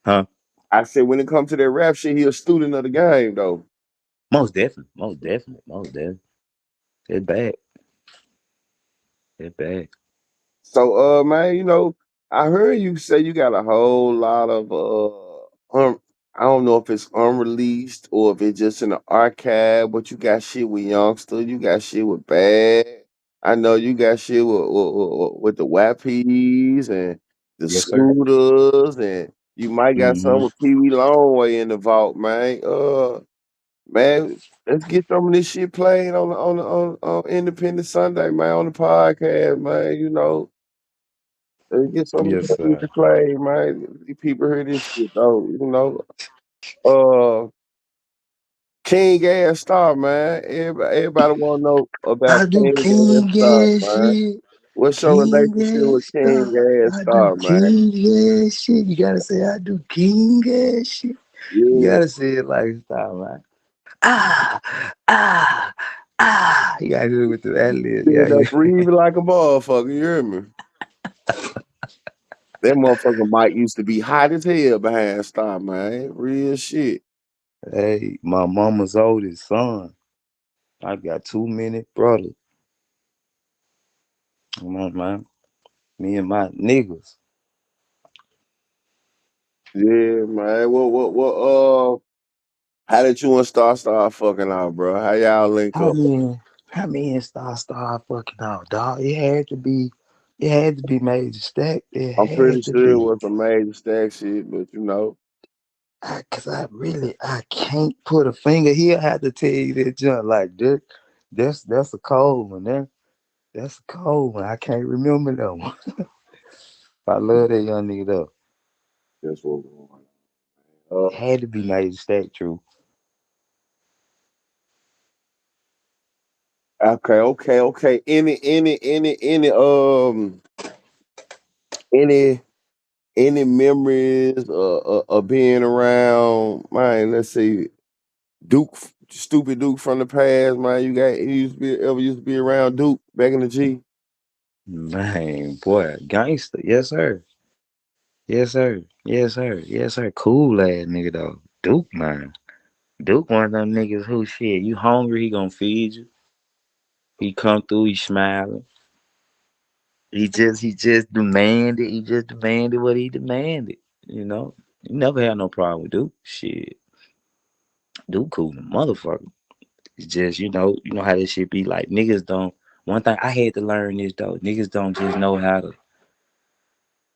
huh? I said when it comes to that rap shit, he a student of the game though. Most definitely. It's bad. It's bad. So, man, I heard you say you got a whole lot of I don't know if it's unreleased or if it's just in the archive, but you got shit with Youngster, you got shit with Bad. I know you got shit with the Wappies and the Yes, sir. Scooters, and you might got some Mm-hmm. with Pee Wee Longway in the vault, man. Man, let's get some of this shit played on Independent Sunday, man, on the podcast, man. Let's get some of Yes, this sir. music played, man. These people hear this shit, though. Uh, King Ass Star, man. Everybody want to know about I do King Ass king Star, ass man. shit. What's your King relationship with ass King stuff. Ass I do Star, man? king ass shit. You gotta say I do king ass shit. You Yeah, gotta say it like style, man. Ah, ah, You gotta do it with the ad lib. sitting Yeah, there yeah. breathing like a motherfucker. You hear me? That motherfucker Mike used to be hot as hell behind Star, man. Real shit. Hey, my mama's oldest son. I got too many brothers. Come on, man. Me and my niggas. Yeah, man. How did you and Star start fucking out, bro? How y'all link How up? me and how me and Star fucking out, dog. It had to be Major Stack. It I'm pretty had to sure it be. was a major stack shit, but Cause I can't put a finger. He'll have to tell you that junk like that. That's a cold one. That's a cold one. I can't remember that one. I love that young nigga though. that's what going on. Had to be Major Stack, true. Okay. Any any memories of being around, man? Let's see, Duke, stupid Duke from the past, man. You used to be around Duke back in the G. Man, boy, gangster. Yes, sir. Yes, sir. Yes, sir. Yes, sir. Cool ass nigga though. Duke, man. Duke one of them niggas who shit. You hungry, he gonna feed you. He come through, he smiling. He just demanded what he demanded. You know? You never had no problem with Duke. Shit. Duke cool the motherfucker. It's just, you know how this shit be like. Niggas don't one thing I had to learn is though, niggas don't just know how to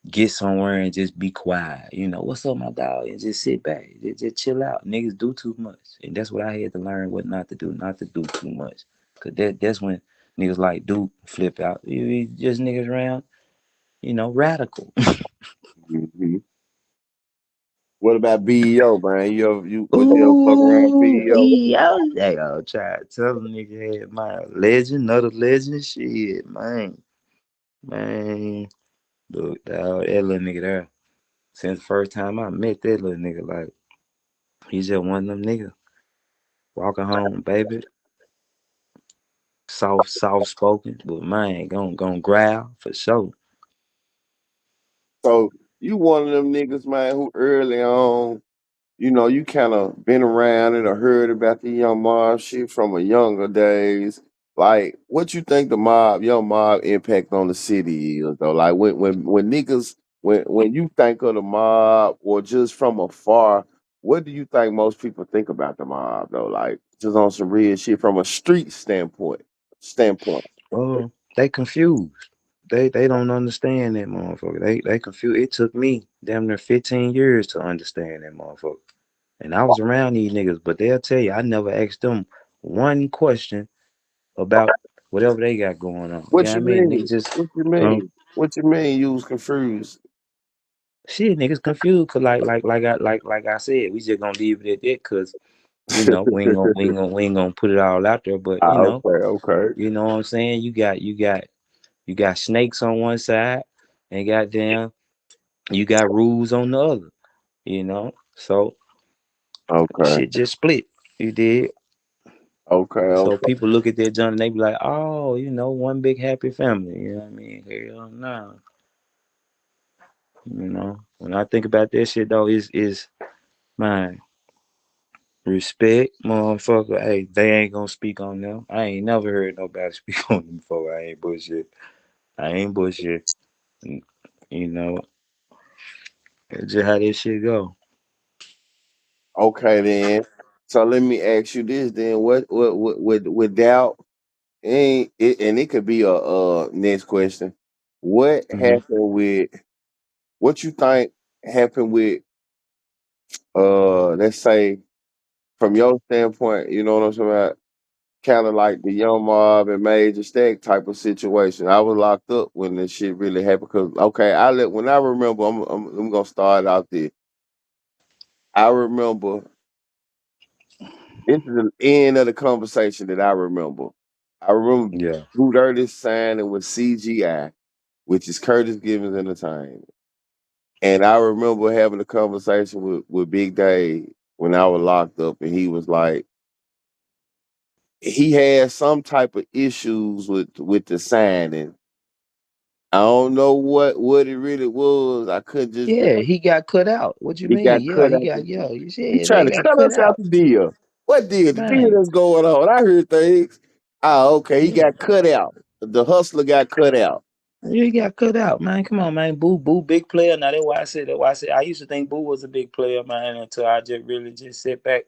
get somewhere and just be quiet. You know, what's up, my dog? And just sit back. Just chill out. Niggas do too much. And that's what I had to learn what not to do, not to do too much. Cause that's when niggas like Duke flip out. You just niggas around, radical. Hmm. What about BEO, man? You ever fuck around Ooh, BEO? yo, they gonna try to tell a nigga had my legend, another legend, shit, man. Man, look, dog, that little nigga there. Since the first time I met that little nigga, like, he's just one of them niggas. Walking home, baby. Soft spoken, but man, gon' growl for sure. So you one of them niggas, man, who early on, you kind of been around it or heard about the young mob shit from a younger days. Like, what you think the young mob impact on the city is though? Like when niggas when you think of the mob or just from afar, what do you think most people think about the mob though? Like just on some real shit from a street standpoint. They confused. They don't understand that motherfucker. They confused. It took me damn near 15 years to understand that motherfucker. And I was around these niggas, but they'll tell you I never asked them one question about whatever they got going on. You What know what I you mean? mean? Niggas just What you um mean? What you mean you was confused? shit, niggas confused cause like I said, we just gonna leave it at that cause we ain't gonna put it all out there, but Okay, okay. you know what I'm saying? You got snakes on one side and goddamn you got rules on the other. So Okay. shit just split. You did. Okay, So okay. people look at that John and they be like, oh, one big happy family. You know what I mean? Hell no. When I think about that shit though, is man, respect, motherfucker. Hey, they ain't gonna speak on them. I ain't never heard nobody speak on them before. I ain't bullshit. I ain't bullshit. Mm, You know, it's just how this shit go. Okay then. So let me ask you this then. What without ain't it, and it could be a next question. What Hmm. happened with what you think happened with let's say from your standpoint, you know what I'm saying about kind of like the Young Mob and Major Stack type of situation. I was locked up when this shit really happened because okay, when I remember I'm gonna start out there. I remember this is the end of the conversation that I remember. I remember Yeah. Boot Earth signing with CGI, which is Curtis Givens Entertainment. And I remember having a conversation with Big Dave when I was locked up, and he was like, he had some type of issues with the signing. I don't know what it really was. I couldn't just. Yeah, he got cut out. What you He got mean? Yeah, cut he out. got yeah. You He said they trying to got cut cut us out out, the deal. What deal? The deal man. that's going on. I heard things. Ah, okay. He Yeah, got cut out. The hustler got cut out. he got cut out, man. Come on, man. Boo, big player. Now that's why I said that. Why I said I used to think Boo was a big player, man, until I just really just sit back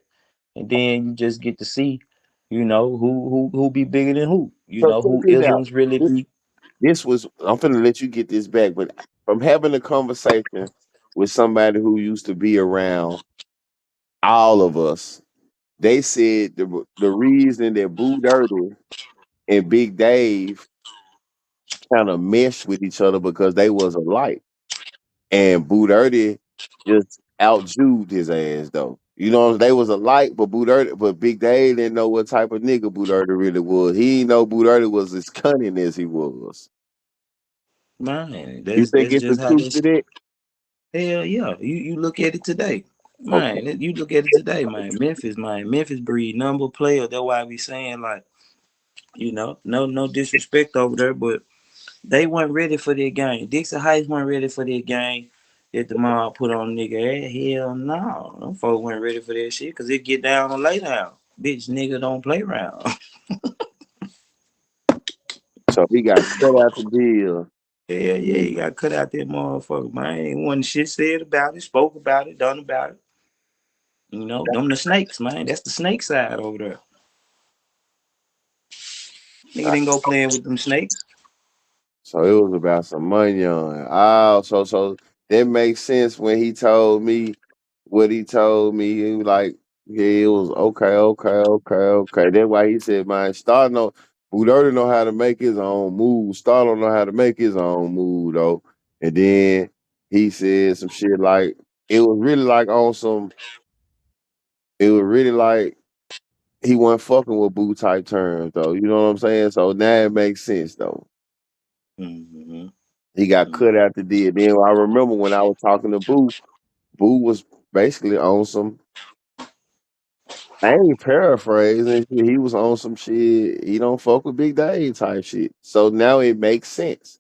and then you just get to see, who be bigger than who. So check Who this out. isms really This, be. this was. I'm finna let you get this back, but from having a conversation with somebody who used to be around all of us, they said the reason that Boo Dirty and Big Dave kind of meshed with each other because they was alike. And Boo Dirty just outjewed his ass though. They was alike, but but Big Dave didn't know what type of nigga Boo Dirty really was. He didn't know Boo Dirty was as cunning as he was. Man, You that's think that's it's the just how truth this. to that? Hell yeah, you look at it today, Okay. man. You look at it today, man. Memphis breed number player. That's why we saying like, no disrespect over there, but they weren't ready for their game. Dixie Heights weren't ready for their game. That the mom put on nigga hell no. Them folks weren't ready for that shit because it get down or lay down. Bitch nigga don't play around. So he got cut out the deal. Hell yeah, you got cut out that motherfucker, man. Ain't one shit said about it, spoke about it, done about it. Them the snakes, man. That's the snake side over there. Nigga didn't go playing with them snakes. So it was about some money on it. Oh, so that makes sense when he told me what he told me. He was like, yeah, it was okay. That's why he said, man, Star know Budurti know how to make his own move. Star don't know how to make his own move though. And then he said some shit like it was really like on some. It was really like he wasn't fucking with Boo type terms though. You know what I'm saying? So now it makes sense though. Mm-hmm. He got cut Mm-hmm. out the deal. Then I remember when I was talking to Boo, Boo was basically on some. I ain't paraphrasing shit. He was on some shit. He don't fuck with Big Dave type shit. So now it makes sense.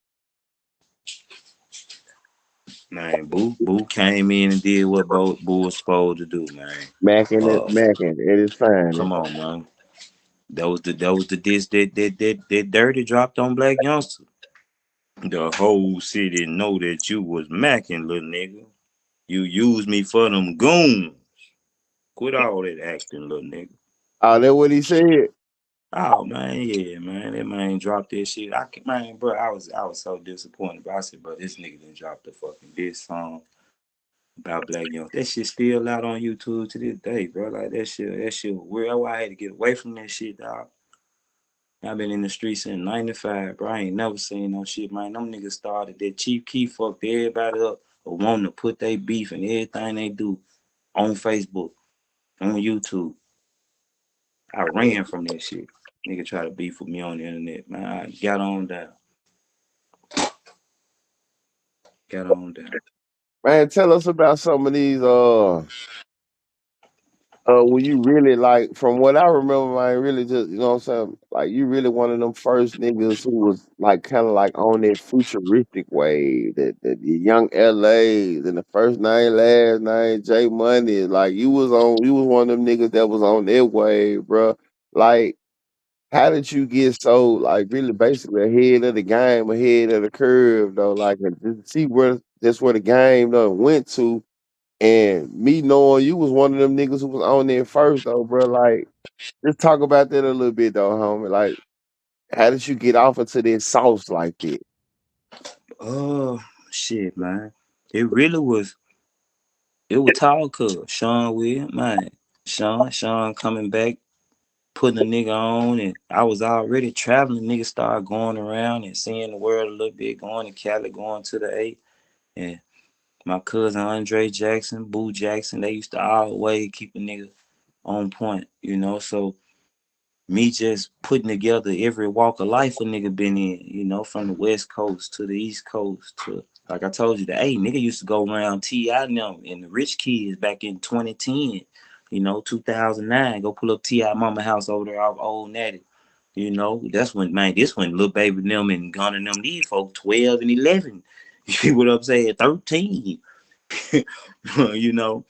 Man, Boo came in and did what Boo was supposed to do, man. Uh, Macking at his finest. come on, man. That was the diss that Dirty dropped on Black Youngster. The whole city know that you was macking, little nigga. You used me for them goons. Quit all that acting, little nigga. Oh, that what he said. Oh man, yeah, man, that man dropped that shit. Man, bro, I was so disappointed. Bro, I said, bro, this nigga done dropped the fucking diss song about Black Young. That shit still out on YouTube to this day, bro. Like that shit was weird. That's why I had to get away from that shit, dog. I've been in the streets since '95, bro. I ain't never seen no shit, man. Them niggas started that Chief Keef fucked everybody up or wanting to put their beef and everything they do on Facebook, on YouTube. I ran from that shit. Nigga try to beef with me on the internet, man. I got on down. Got on down. Man, tell us about some of these when you really like from what I remember, man, really just you know what I'm saying, like you really one of them first niggas who was like kinda like on that futuristic wave, the young LAs and the first name, last name, J Money, like you was one of them niggas that was on that wave, bro. Like, how did you get so like really basically ahead of the game, ahead of the curve though? Like and just see where that's where the game done went to and me knowing you was one of them niggas who was on there first though, bro. Like, just talk about that a little bit though, homie. Like, how did you get off into this sauce like that? Oh shit, man. It really was. It was tall cuz Sean Will, man. Sean coming back, putting a nigga on, and I was already traveling. Niggas started going around and seeing the world a little bit, going to Cali, going to the A. And my cousin Andre Jackson, Boo Jackson, they used to always keep a nigga on point, you know. So me just putting together every walk of life a nigga been in, you know, from the West Coast to the East Coast to like I told you, the A nigga used to go around T.I. them and the rich kids back in 2010, you know, 2009, go pull up T.I. mama house over there off Old Natty. You know, that's when man, this when Lil Baby them and Gunna them these folks 12 and 11. You see what I'm saying? 13. You know,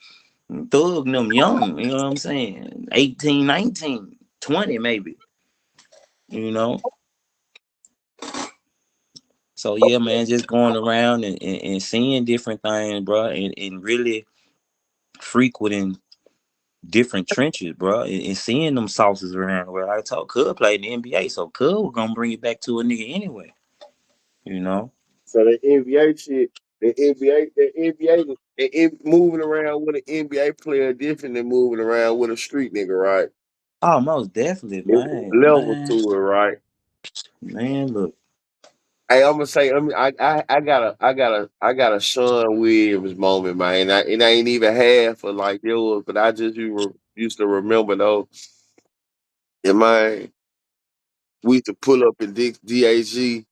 Thug them young, you know what I'm saying? 18, 19, 20 maybe. You know. So yeah, man, just going around and seeing different things, bro, and really frequenting different trenches, bro, and seeing them sauces around. Where I told Cub played in the NBA, so Cub was gonna bring it back to a nigga anyway. You know. So the NBA shit, moving around with an NBA player different than moving around with a street nigga, right? Oh, most definitely, It man, levels man, to it, right? man. Look, Hey, I'm gonna say, I got a Sean Williams moment, man. It ain't even half of like yours, but I just used to remember though. And man, we used to pull up in DAG,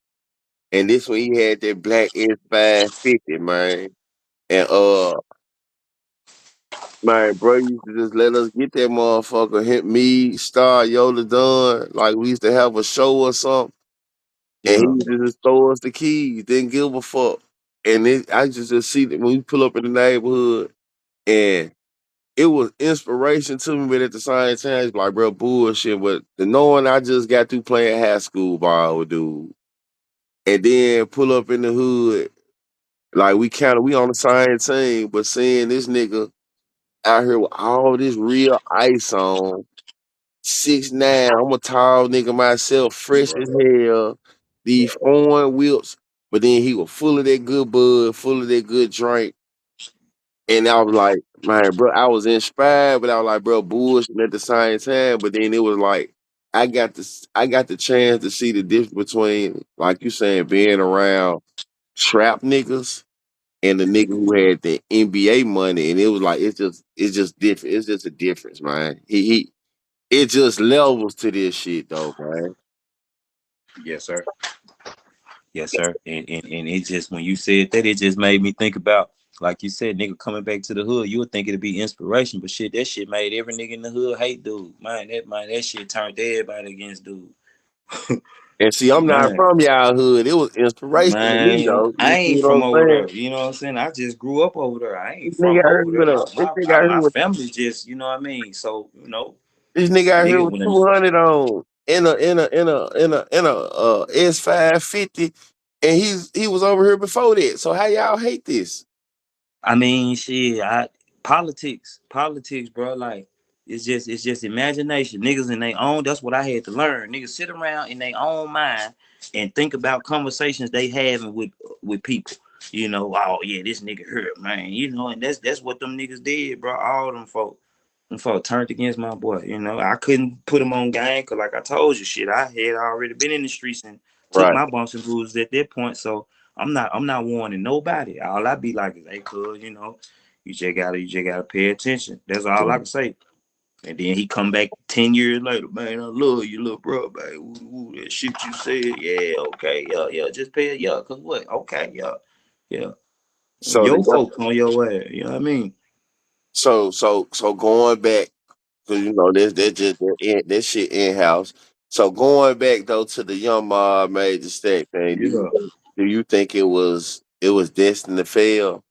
and this one he had that black S550, man. And my bro used to just let us get that motherfucker. Hit me, Star, Yola Dunn. Like we used to have a show or something. And he yeah, used to just throw us the keys, didn't give a fuck. And I just see that when we pull up in the neighborhood, and it was inspiration to me, but at the same time, it's like, bro, bullshit. But the knowing I just got through playing high school ball with dude, and then pull up in the hood, like we on the same team, but seeing this nigga out here with all this real ice on, 6'9", I'm a tall nigga myself, fresh as right. hell. These foreign whips, but then he was full of that good bud, full of that good drink. And I was like, man, bro, I was inspired, but I was like, bro, bullshit at the same time. But then it was like, I got the chance to see the difference between, like you saying, being around trap niggas and the nigga who had the NBA money, and it was like it's just different. It's just a difference, man. It just levels to this shit though, man. Yes, sir. Yes, sir. And it just when you said that, it just made me think about, like you said, nigga coming back to the hood. You would think it'd be inspiration, but shit, that shit made every nigga in the hood hate dude. Man, that shit turned everybody against dude. And see, I'm not Man, from y'all hood. It was inspiration to me man, though. I You see ain't what from I'm over saying? there. You know what I'm saying? I just grew up over there. I ain't This nigga from out here over there. with My a this my nigga my, out here my with family just, you know what I mean. So this nigga out here nigga with when 200 on in a S550, and he was over here before that. So how y'all hate this? I mean, shit, politics, bro. Like, it's just imagination. Niggas in their own. That's what I had to learn. Niggas sit around in their own mind and think about conversations they having with people. You know, oh yeah, this nigga hurt, man. You know, and that's what them niggas did, bro. All them folk. Them folk turned against my boy. You know, I couldn't put him on game because, like I told you, shit, I had already been in the streets and took Right. my bumps and bruises at that point. So I'm not warning nobody. All I be like is, hey, cuz, you just gotta pay attention. That's all I can say. And then he come back 10 years later, man. I love you, little bro, man. Ooh, that shit you said, yeah, okay, yeah, just pay it, yeah. Cause what? Okay, yeah. So Your the folks on your ass. You know what I mean? so going back, because you know that shit in house. So going back though to the young mob major stack thing, Yeah. do you think it was destined to fail?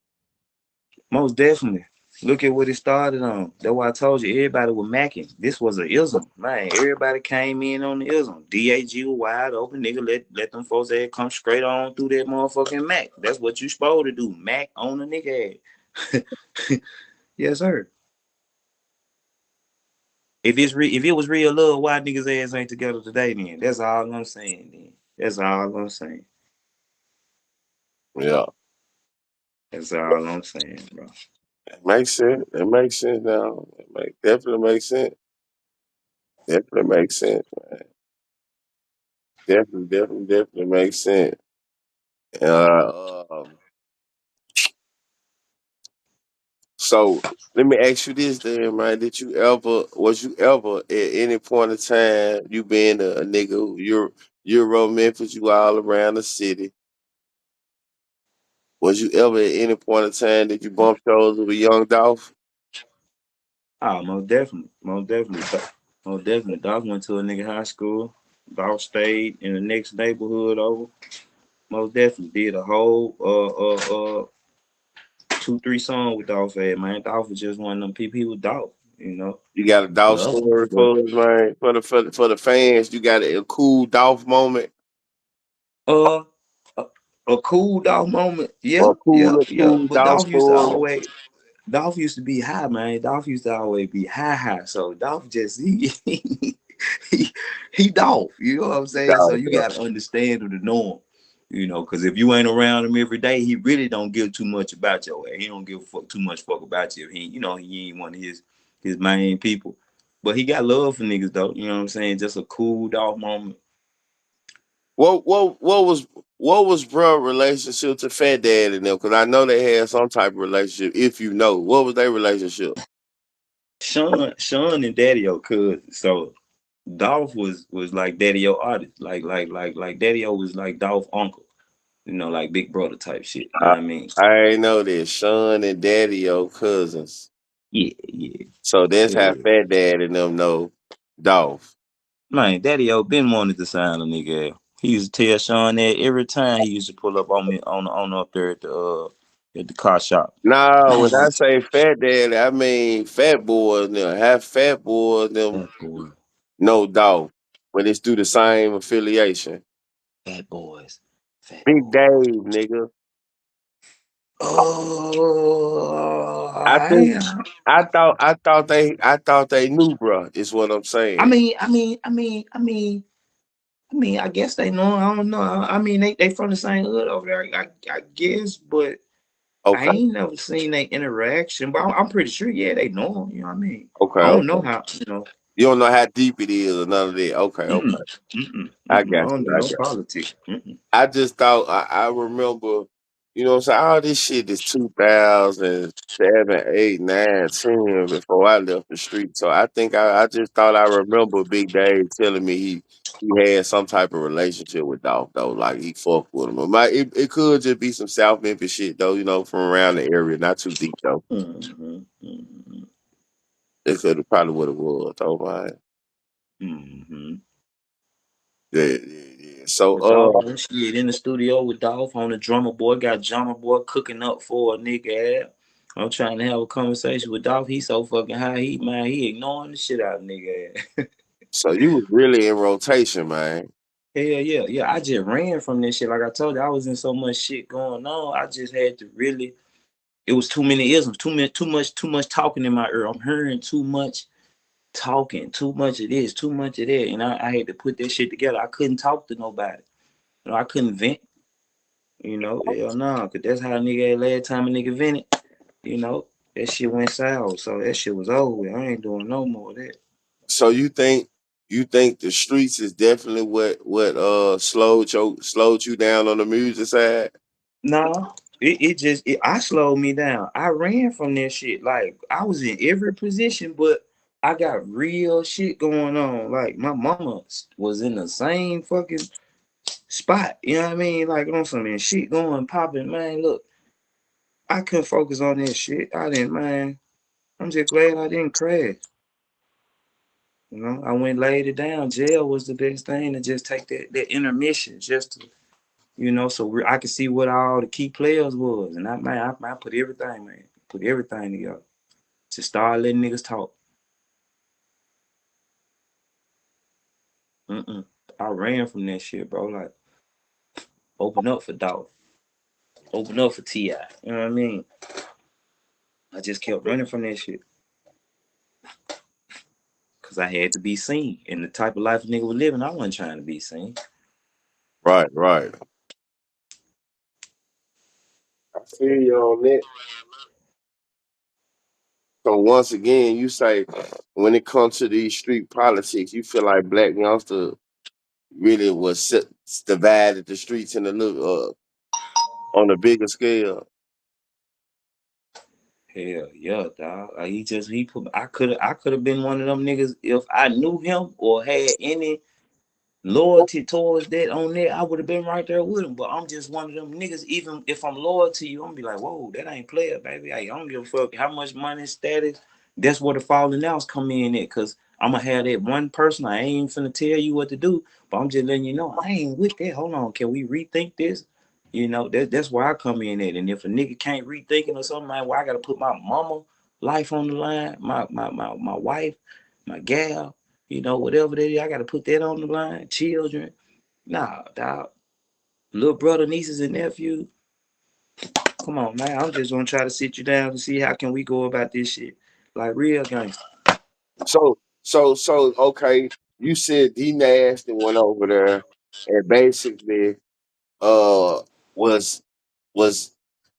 Most definitely. Look at what it started on. That's why I told you everybody was macking. This was a ism. Man, everybody came in on the ism. DAG was wide open. Nigga, let them folks that come straight on through that motherfucking Mac. That's what you supposed to do. Mac on the nigga head. Yes, sir. If it was real love, why niggas ass ain't together today then? That's all I'm saying then. That's all I'm saying. Yeah, That's all I'm saying, bro. it makes sense. It makes sense now. Definitely makes sense. Definitely makes sense. Definitely makes sense. So let me ask you this then, man. Was you ever at any point in time, you being a nigga Euro Memphis, you all around the city, was you ever at any point in time that you bumped shoulders with a young Dolph? Oh, most definitely. Most definitely. Most definitely. Dog went to a nigga high school. Dog stayed in the next neighborhood over. Most definitely did a whole 2, 3 song with Dolph had, man. Dolph was just one of them people. He was Dolph, you know. You got a Dolph But story for us, man. For the fans, you got a cool Dolph moment uh a, a cool Dolph moment. or Yeah, a yeah, yeah. cool But Dolph story. Dolph used to be high, man. Dolph used to always be high. So Dolph just he, he Dolph. You know what I'm saying? So you Dolph. gotta understand the norm. You know, because if you ain't around him every day, he really don't give too much about your ass. He don't give too much fuck about you. He ain't one of his main people. But he got love for niggas though. You know what I'm saying? Just a cool Dolph moment. What was bro relationship to Fat Dad and them? Because I know they had some type of relationship. If you know, what was their relationship? Sean and Daddy O cousins. So Dolph was like Daddy O artist. Like Daddy O was like Dolph uncle. Like big brother type shit. You know I, what I mean? I ain't know this. Sean and Daddy O cousins. Yeah, yeah, So that's how yeah. Fat Dad and them know Dolph. Man, Daddy O been wanted to sign a nigga. He used to tell Sean that every time he used to pull up on me on up there at the car shop. No, when Man, I say Fat Dad, I mean Fat Boys. Them have Fat Boys. Them that boy, no Dolph, but it's through the same affiliation. fat boys, fat Big boy. Dave, nigga. Oh, I think I thought they knew, bro. Is what I'm I saying. mean, I mean, I mean, I mean, I mean, I guess they know. I don't know. I mean, they from the same hood over there. I guess, but I Okay, ain't never seen their interaction. But I'm pretty sure, yeah, they know him. You know what I mean? okay, I don't know okay. how. You don't know how deep it is or none of that. Okay, okay. Mm-mm, mm-mm, I mm-mm. I got don't you. do I no got you. politics. Mm-mm. I just thought I remember. You know what I'm saying? All this shit is 2007, 8, 9, 10 before I left the street. So I think I just thought I remember Big Dave telling me he had some type of relationship with Dolph though, like he fucked with him. It could just be some South Memphis shit though, you know, from around the area, not too deep though. Mm-hmm. Mm-hmm. It could have probably what it was. Oh my, Mm-hmm. yeah. So But dog, shit in the studio with Dolph on the drummer boy, got drummer boy cooking up for a nigga ass. I'm trying to have a conversation with Dolph. He so fucking high. He ignoring the shit out of nigga ass. so you was really in rotation, man. Hell yeah, yeah. I just ran from this shit. Like I told you, I was in so much shit going on. I just had to really. It was too many isms, too much talking in my ear. I'm hearing too much talking, too much of this, too much of that, and I had to put that shit together. I couldn't talk to nobody. I couldn't vent. Hell no, cause that's how a nigga last time a nigga vented. You know, that shit went sour. So that shit was over with. I ain't doing no more of that. So you think the streets is definitely what slowed you down on the music side? No, I slowed me down. I ran from that shit. Like I was in every position, but I got real shit going on. Like my mama was in the same fucking spot. You know what I mean? Like on some shit going popping, man. Look, I couldn't focus on that shit. I didn't, man. I'm just glad I didn't crash. I went laid it down. Jail was the best thing to just take that intermission, just to, so I could see what all the key players was. And I put everything, man, put everything together to start letting niggas talk. Mm-mm. I ran from that shit, bro. Like, open up for Dog, open up for T.I. You know what I mean? I just kept running from that shit because I had to be seen. And the type of life a nigga was living, I wasn't trying to be seen. Right, right. I feel you on that. So once again, you say when it comes to these street politics, you feel like Black Youngster really divided the streets in a little on a bigger scale. Hell yeah, dog. Like he put I could have been one of them niggas if I knew him or had any loyalty towards that on there, I would have been right there with him. But I'm just one of them niggas. Even if I'm loyal to you, I'm gonna be like, whoa, that ain't player, baby. Hey, I don't give a fuck how much money, status. That's where the falling outs come in at, cause I'm gonna have that one person. I ain't finna tell you what to do, but I'm just letting you know I ain't with that. Hold on, can we rethink this? That's where I come in at. And if a nigga can't rethink it or something, man, where I gotta put my mama life on the line, my wife, my gal, whatever that is, I gotta put that on the line. Children, nah, dog. Little brother, nieces, and nephews. Come on, man. I'm just gonna try to sit you down to see how can we go about this shit. Like real gangster. So okay, you said D Nasty went over there and basically uh was was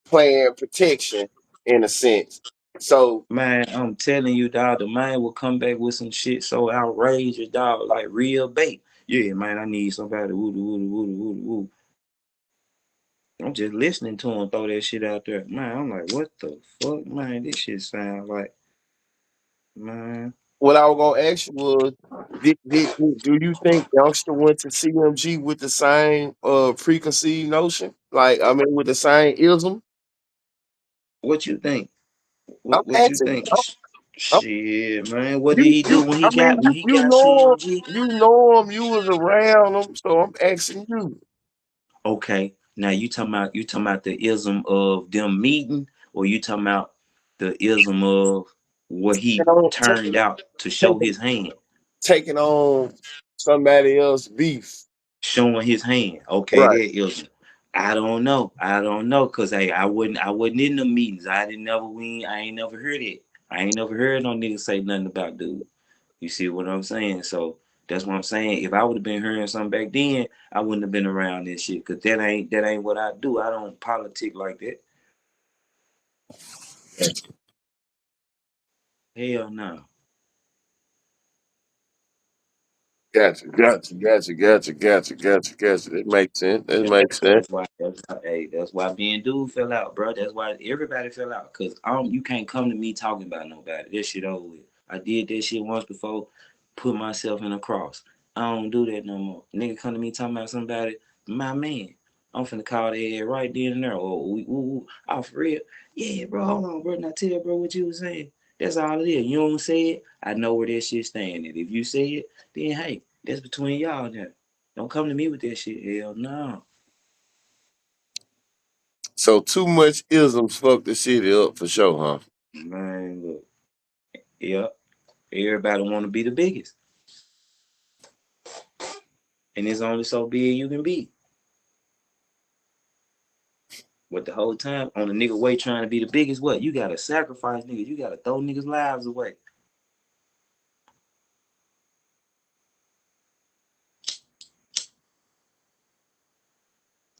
playing protection in a sense. So Man, I'm telling you, dog, the man will come back with some shit so outrageous, dog, like real bait. Yeah, man, I need somebody woo woo woo woo woo. I'm just listening to him throw that shit out there. Man, I'm like, what the fuck, man? This shit sound like, man. what I was gonna ask you was, do you think Youngster went to CMG with the same preconceived notion? Like, I mean, with the same ism? What you think? I'm What you asking. think? Shit, man. What did You, he do you, when I he mean, got when you, he you got know him, CMG? you know him, you was around him, so I'm asking you. Okay, now you talking about the ism of them meeting, or you talking about the ism of what You he know, turned out to show taking, his hand, taking on somebody else's beef. showing his hand. Okay, Right. that ism. I don't know, cause hey, I wasn't in the meetings. I ain't never heard it. I ain't never heard no nigga say nothing about dude. You see what I'm saying? So that's what I'm saying. If I would have been hearing something back then, I wouldn't have been around this shit. Cause that ain't what I do. I don't politic like that. Hell no. Gotcha. It makes sense. It makes sense. That's why me and dude fell out, bro. That's why everybody fell out. Cause you can't come to me talking about nobody. This shit over with. I did that shit once before, put myself in a cross. I don't do that no more. Nigga come to me talking about somebody, my man. I'm finna call their head right then and there. Oh, for real? Yeah, bro, hold on, bro. Now tell bro what you was saying. That's all it is. You don't say it, I know where that shit stand. And if you say it, then hey, that's between y'all now. Don't come to me with that shit. Hell no. So too much isms fuck the city up for sure, huh? Man, look. Yep. Everybody want to be the biggest. And it's only so big you can be. But the whole time on the nigga way trying to be the biggest, what? You gotta sacrifice niggas. You gotta throw niggas' lives away.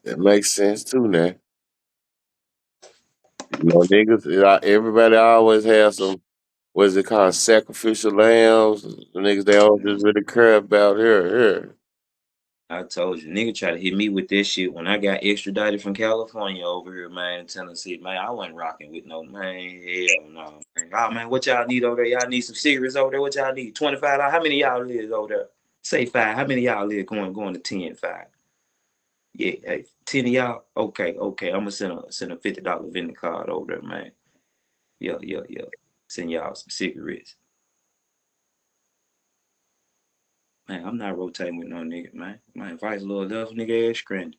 That makes sense too, now. You know, niggas, everybody always has some, what's it called, sacrificial lambs. The niggas they all just really care about here. I told you, nigga tried to hit me with this shit when I got extradited from California over here, man, in Tennessee. Man, I wasn't rocking with no man. Hell no. Man. Oh man, what y'all need over there? Y'all need some cigarettes over there? What y'all need? $25. How many y'all live over there? Say five. How many y'all live going to 10, 5? Yeah, hey, 10 of y'all. Okay. I'm gonna send a $50 vending card over there, man. Yeah. Send y'all some cigarettes. Man, I'm not rotating with no nigga, man. My advice, little love nigga ass screen.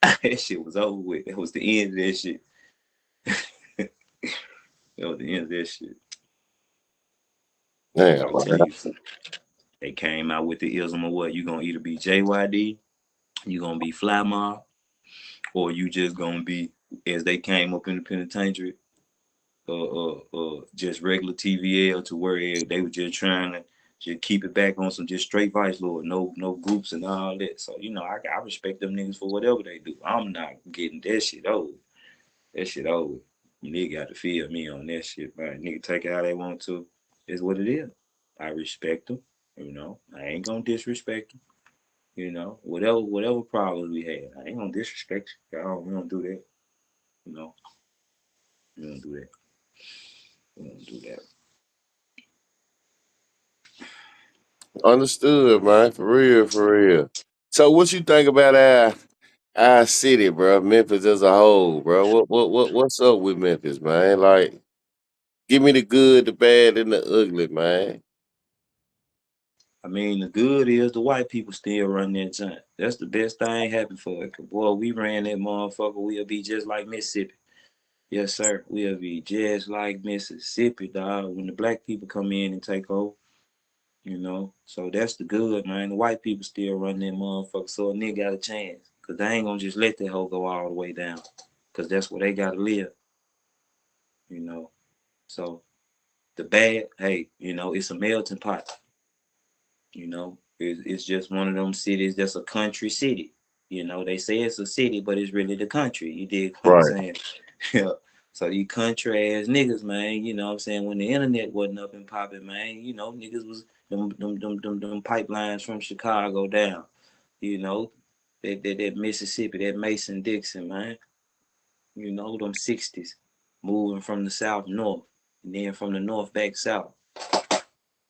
That shit was over with. That was the end of that shit. That was the end of that shit. Damn, I tell man. you, they came out with the ism of what? You gonna either be JYD, you gonna be Fly Mob, or you just gonna be, as they came up in the penitentiary, just regular TVL, to where they were just trying to just keep it back on some just straight vice lord, no groups and all that. So I respect them niggas for whatever they do. I'm not getting that shit over. That shit over. Nigga got to feel me on that shit, man. Nigga take it how they want to. It's what it is. I respect them. I ain't gonna disrespect them. Whatever problems we had, I ain't gonna disrespect you. We don't do that. You know, we don't do that. We don't do that. Understood, man. For real. So what you think about our city, bro? Memphis as a whole, bro. What's up with Memphis, man? Like, give me the good, the bad, and the ugly, man. I mean, the good is the white people still run that joint. That's the best thing happened for it. Boy, we ran that motherfucker. We'll be just like Mississippi. Yes, sir. We'll be just like Mississippi, dog. When the black people come in and take over. So that's the good, man. The white people still run that motherfucker. So a nigga got a chance. Cause they ain't gonna just let that hoe go all the way down. Cause that's where they gotta you know. So the bad, hey, it's a melting pot. It's just one of them cities that's a country city. They say it's a city, but it's really the country. You dig what I'm Right. saying? Yeah. So you country ass niggas, man, what I'm saying, when the internet wasn't up and popping, man, niggas was them pipelines from Chicago down, you know, that Mississippi, that Mason Dixon, man, them 60s, moving from the south north, and then from the north back south.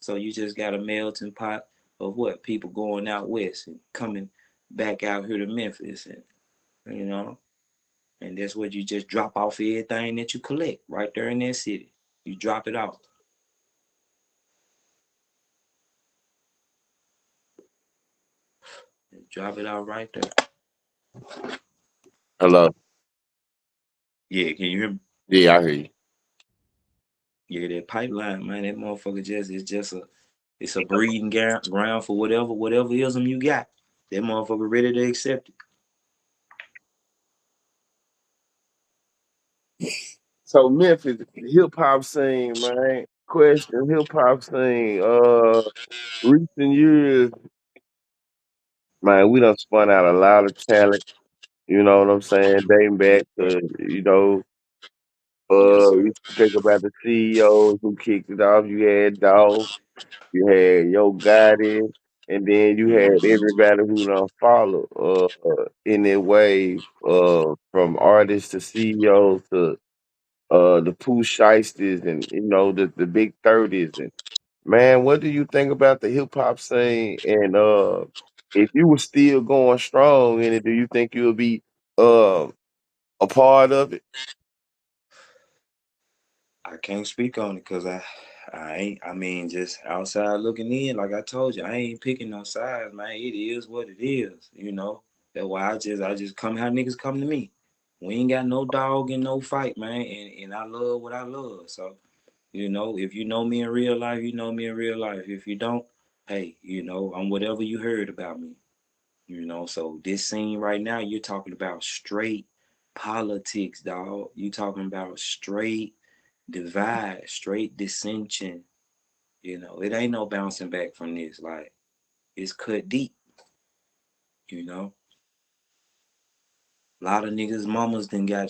So you just got a melting pot of what? People going out west and coming back out here to Memphis, you know, and that's what you just drop off everything that you collect right there in that city. You drop it off. Drop it out right there. Hello. Yeah, can you hear me? Yeah, I hear you. Yeah, that pipeline, man, that motherfucker it's a breeding ground for whatever ism you got. That motherfucker ready to accept it. So Memphis hip hop scene, man. Question: hip hop scene. Recent years, man, we done spun out a lot of talent. You know what I'm saying? Dating back to Yes, sir. you think about the CEOs who kicked it off. You had Dog. You had Yo Gotti. and then you had Mm-hmm. everybody who don't follow in their wave from artists to CEOs to the Pooh Shiesties and the big 30s. And man, what do you think about the hip hop scene? And if you were still going strong in it, do you think you'll be uh, a part of it? I can't speak on it because I ain't. I mean, just outside looking in, like I told you, I ain't picking no sides, man. It is what it is, you know. That's why I just come how niggas come to me. We ain't got no dog in no fight, man. And I love what I love. So, if you know me in real life, you know me in real life. If you don't, hey, I'm whatever you heard about me. So this scene right now, you're talking about straight politics, dog. You talking about straight divide, straight dissension. It ain't no bouncing back from this. Like, it's cut deep. You know, a lot of niggas' mamas done got